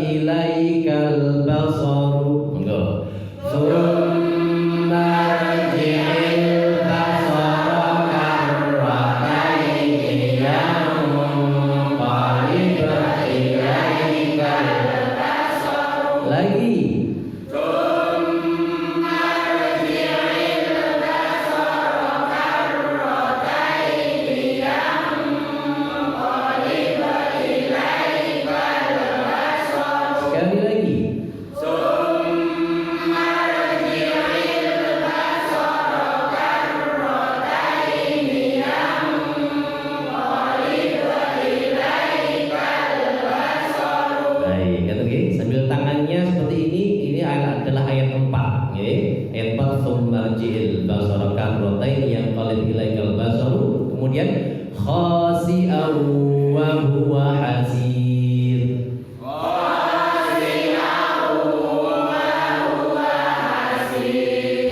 ilaikal basaru. Monggo. Summa rji'il basara karrataini yanqalib ilaikal basaru. Lagi. Kemudian khasi'an wa huwa hasir.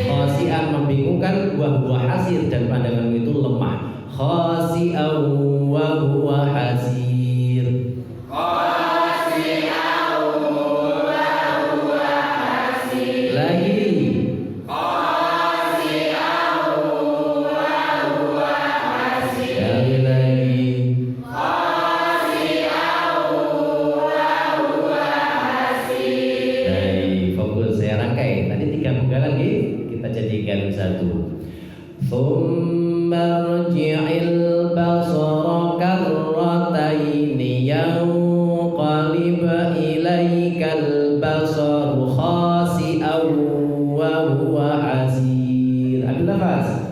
Khasi'an membingungkan, wa huwa hasir dan pandangan itu lemah. Khasi'an wa huwa hasir. Lagi. Jadikan satu. Tsumma rji'il basara karrataini yanqalib ilaikal basaru khasi'an wa huwa hasir. Ada nafas.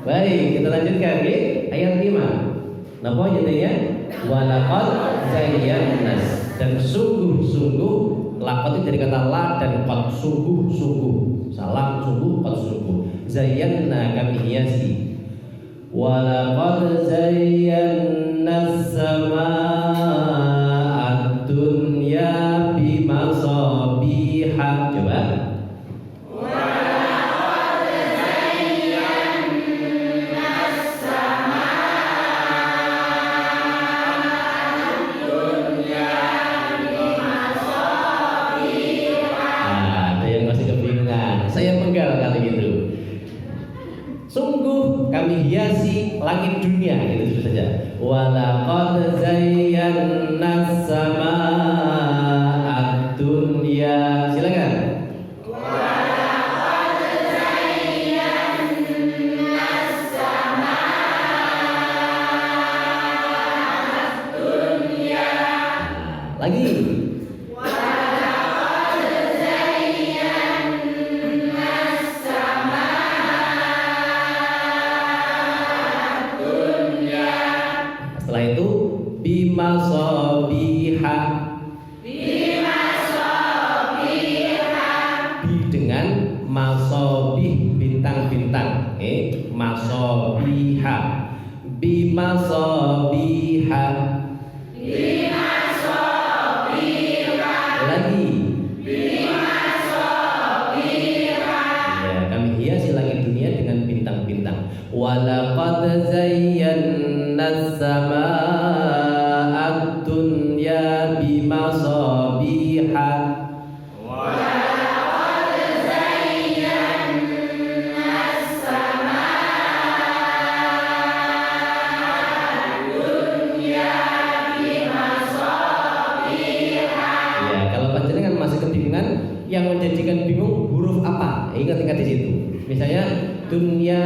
Baik, kita lanjutkan ayat 5. Napa jadinya? Walaqad zayyannas, dan sungguh-sungguh, laqad itu dari kata la dan qad, sungguh-sungguh. Salah sungguh, qad sungguh. Zayyana kami hiasi. Walaqad zayyannas samaa'a dunya bimasabiha. Coba. Saya penggal kali gitu. Sungguh kami hiasi langit dunia, itu saja. Walaqad zayyannas samaa'a dunya. Silakan. Walaqad zayyannas samaa'a dunya. Lagi. Setelah itu bimasabiha, dengan masabih, bintang-bintang. Masabiha, bimasabiha. Lagi. Ya, kami hiasi langit dunia dengan bintang-bintang. Walaqad zayyannas samaa'a dunya bimasabiha. Walaqad zayyannas samaa'a dunya bimasabiha. yang menjadikan bingung huruf apa? Ingat-ingat di situ. Misalnya dunya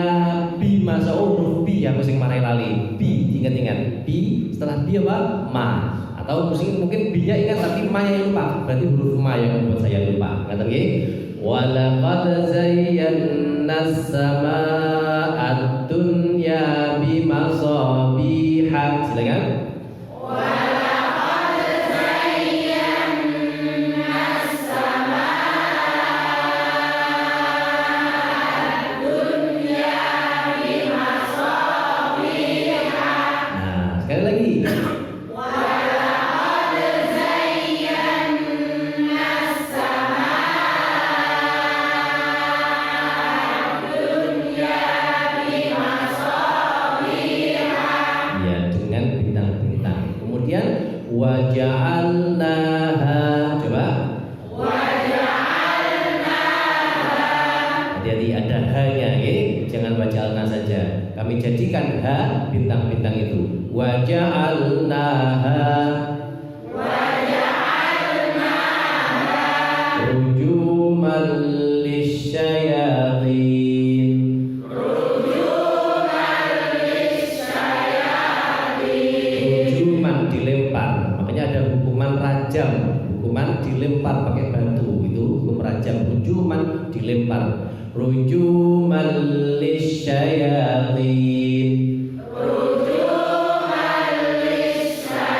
bi masa huruf bi ya sing marai lali. Bi, ingat-ingat. Bi setelah bi apa? Ma. Atau mungkin bi-nya ingat tapi ma-nya lupa. Berarti huruf ma yang membuat saya lupa. Kata nggih. Walaqad zayyana as-samaa'a dunya bimasabiha. Silakan. Waja'alnaha, coba. Hati-hati ada ha-nya, jangan waja'alna saja. Kami jadikan ha bintang-bintang itu. Waja'alnaha rujuman lisyayatin. Rujuman dilempar. Makanya ada hukuman rajam, hukuman dilempar pakai batu, itu hukum rajam. Rujuman dilempar. Rujuman lisyayatin. Rujuman lisyayatin.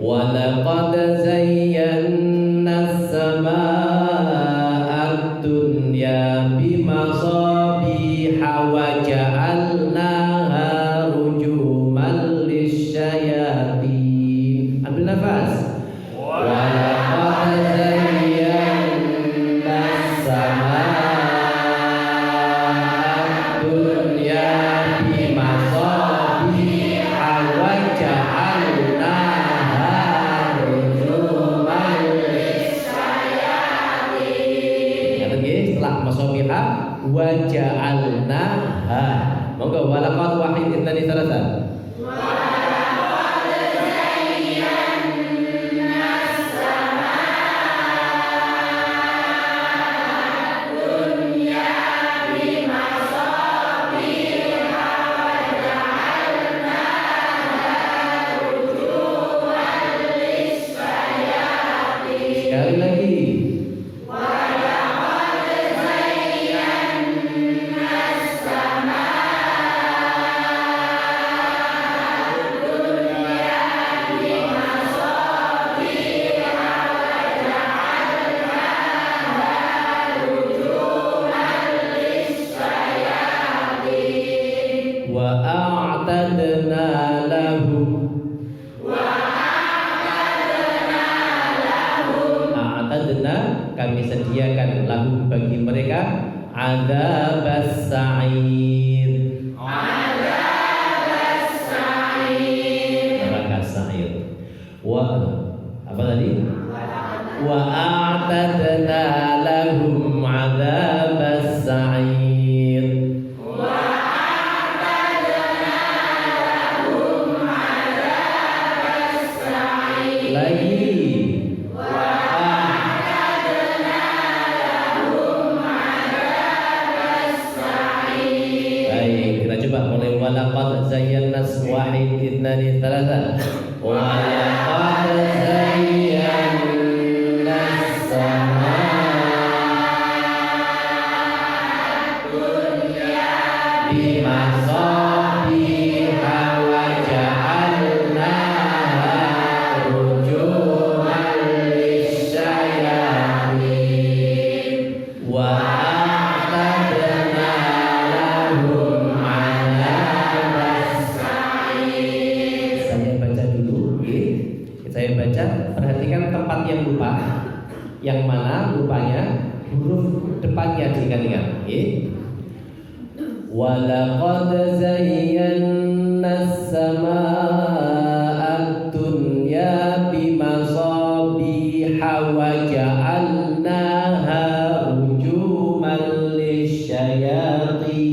Walaqad zayyana as-samaa'a dunya bimasabiha wa ja'alnaha rujuman lisyayatin. Ambil nafas. Walaqad zayyana as-samaa'a dunya bimasabiha wa ja'alnaha rujuman lisyayatin. Ingat nggih setelah masabiha wa ja'alnaha. Monggo walaqad wahid innani thalatha. Sekali lagi. Wa a'tadna lahum. A'tadna kami sediakan lahum bagi mereka adzabas sa'ir. Neraka sa'ir. Wa apa tadi? Wa a'tadna lahum adzabas sa'ir. Lagi. Baik, kita coba mulai. Walaqad zayyana wahid itnani thalatha. Walaqad zayyana as-samaa'a dunya bimasabiha wa ja'alnaha rujuman lisyayatin wa a'tadna lahum 'adzabas sa'ir. Saya baca dulu, saya baca. Perhatikan tempat yang lupa. Yang mana lupanya? Huruf depannya diingat-ingat. Walaqad zayyana as-samaa'a dunya bimasabiha wa ja'alnaha rujuman lisyayatin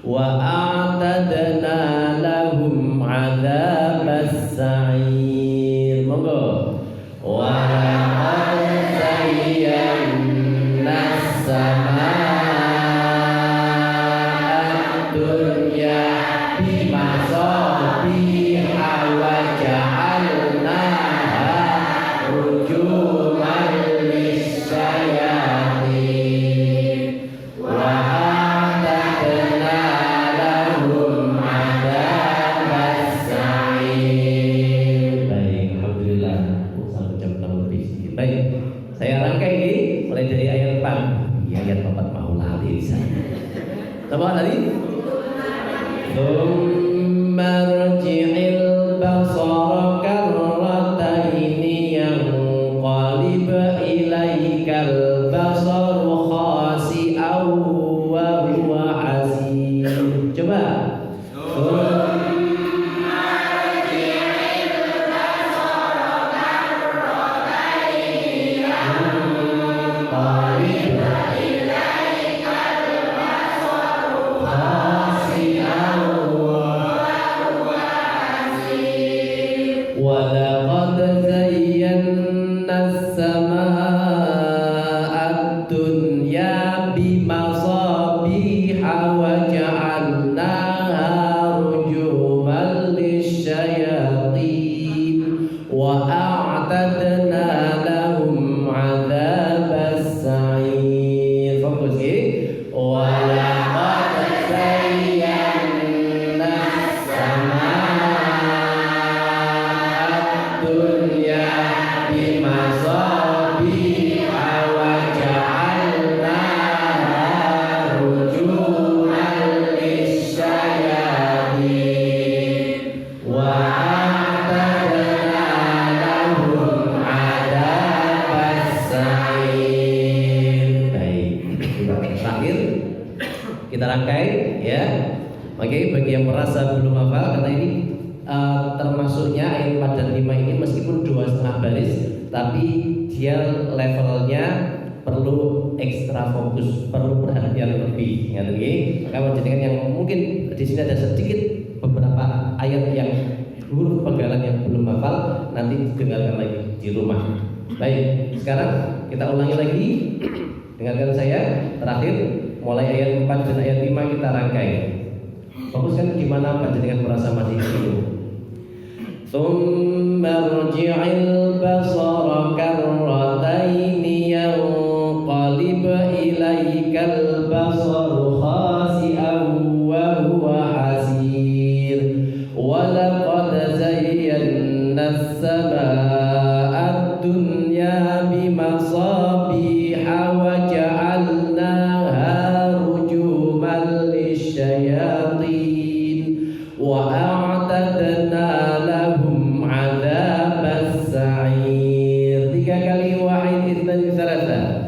wa a'tadna lahum 'adzabas sa'ir. Monggo. Wa Allah tadi. Tsumma rji'il basara karrataini yanqalib ilaikal basaru khasi'an wa huwa hasir. Coba. وَلَقَدْ زَيَّنَّا السَّمَاءَ الدُّنْيَا بِمَصَابِيحَ وَجَعَلْنَاهَا رُجُومًا لِلشَّيَاطِينِ وَأَعْتَدْنَا لَهُمْ عَذَابَ السَّعِيرِ. Fokus ya. وَلَقَدْ زَيَّنَّا dunya bimasabiha wa ja'alnaha rujuman lisyayatin wa a'tadna lahum adzabas sa'ir. Baik, terakhir kita rangkai ya. Oke, bagi yang merasa belum hafal karena ini termasuknya ayat 4 dan 5 ini meskipun 2,5 baris tapi dia levelnya perlu ekstra fokus, perlu perhatian lebih. Maka menjadikan yang mungkin di sini ada sedikit beberapa ayat yang huruf pegangan yang belum hafal nanti dengarkan lagi di rumah. Baik, sekarang kita ulangi lagi. Dengarkan saya terakhir mulai ayat 4 dan ayat 5 kita rangkai. Fokuskan gimana panjenengan merasa masih hidup. ثم ارجع البصر كرتين ينقلب إليك البصر خاسئا وهو حسير ولقد زينا السماء الدنيا بمصابيح وجعلناها رجوما للشياطين وأعتدنا لهم عذاب السعير. 3 kali wahid itsnan tsalatsa.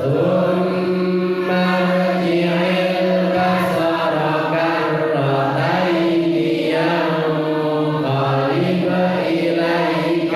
ثم ارجع البصر كرتين ينقلب إليك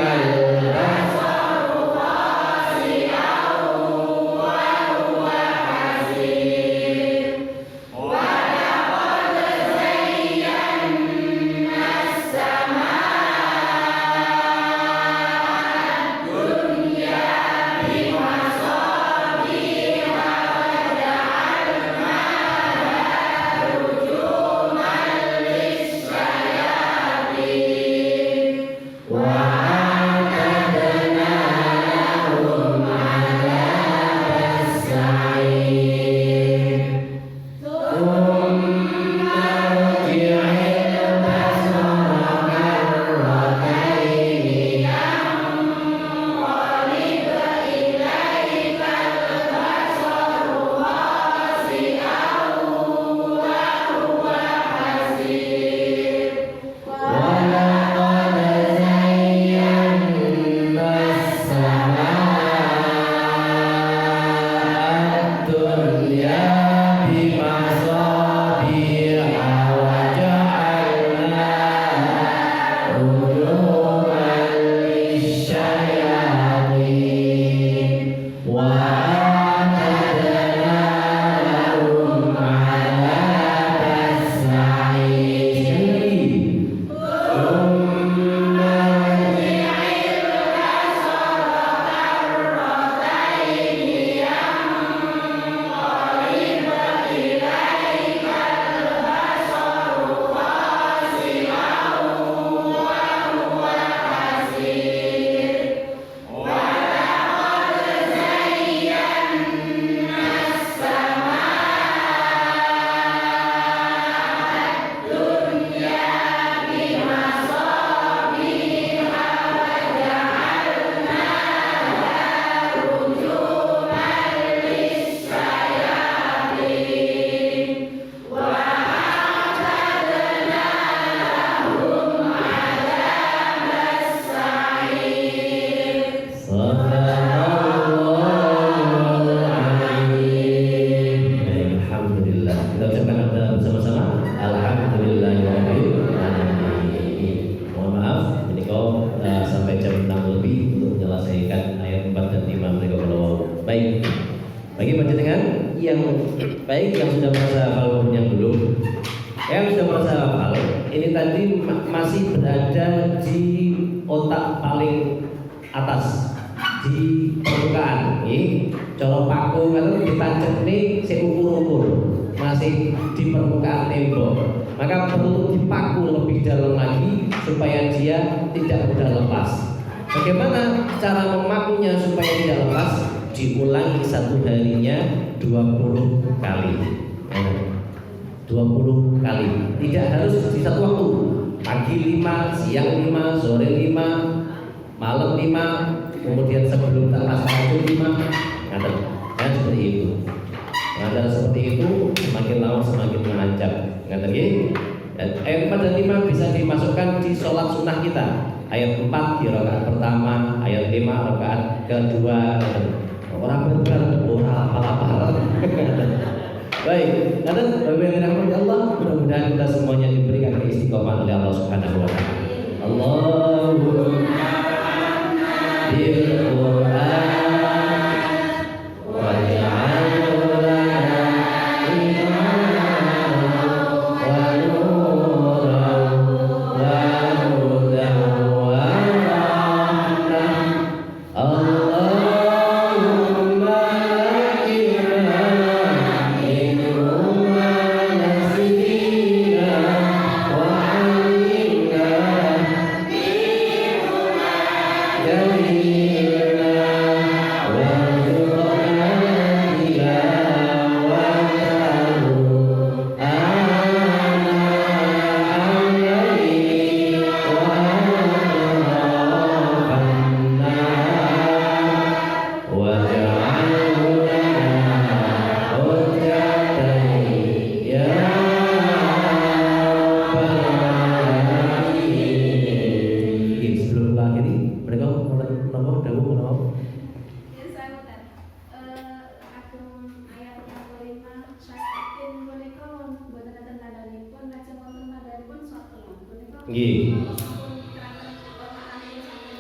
Bagi panjenengan yang baik yang sudah merasa hafal maupun yang belum, yang sudah merasa hafal, ini tadi masih berada di otak paling atas, di permukaan. Ini colok paku kalau ditancap ini seukur-ukur, masih di permukaan tembok. Maka perlu dipaku lebih dalam lagi supaya dia tidak mudah lepas. Bagaimana cara memakunya supaya tidak lepas? Diulangi satu harinya 20 kali. 20 kali. Tidak harus di satu waktu. Pagi 5, siang 5, sore 5, malam 5, kemudian sebelum lepas tahajud 5. Kan seperti itu. Nah, seperti itu semakin lama semakin menancap. Ngaten nggih? Ayat 4 dan 5 bisa dimasukkan di sholat sunnah kita. Ayat 4 di rakaat pertama, ayat 5 rakaat kedua. Orang benar orang apa-apa. Baik, ngaten Bapak yang dirahmati Allah, mudah-mudahan kita semuanya diberikan keistiqomahan oleh Allah Subhanahu wa taala. Allahumma bil Qur'an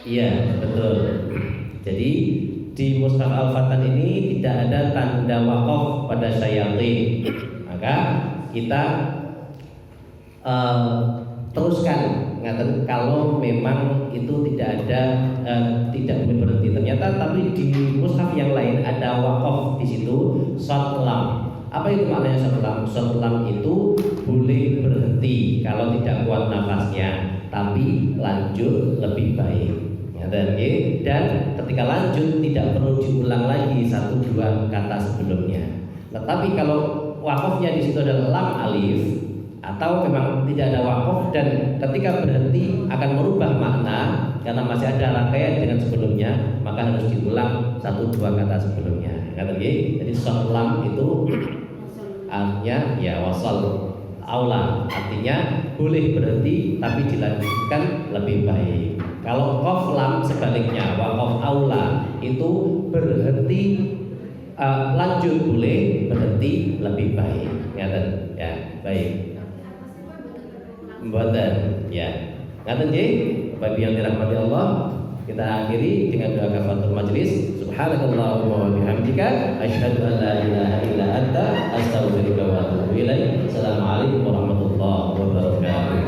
Iya, betul. Jadi di Mushaf Al-Fatan ini tidak ada tanda wakaf pada syayatin. Maka kita teruskan ngaten kalau memang itu tidak ada tidak boleh berhenti. Ternyata tapi di mushaf yang lain ada wakaf di situ short lam. Apa itu maknanya short lam? Short lam itu boleh berhenti kalau tidak kuat nafasnya, tapi lanjut lebih baik. Dan ketika lanjut tidak perlu diulang lagi 1-2 kata sebelumnya. Tetapi kalau wakafnya di situ adalah lam alif atau memang tidak ada wakaf dan ketika berhenti akan merubah makna karena masih ada rangkaian dengan sebelumnya, maka harus diulang 1-2 kata sebelumnya. Jadi short lam itu artinya ya wasal aula, artinya boleh berhenti tapi dilanjutkan lebih baik. Kalau qaf lam sebaliknya, waqaf aula itu berhenti lanjut boleh, berhenti lebih baik. Ngaten ya, baik. Mboten ya. Ngaten nggih, Bapak yang dirahmati Allah, kita akhiri dengan doa kafaratul majelis. Subhanakallahumma wa bihamdika asyhadu an la ilaha illa anta astaghfiruka wa atubu ilaik. Assalamualaikum warahmatullahi wabarakatuh.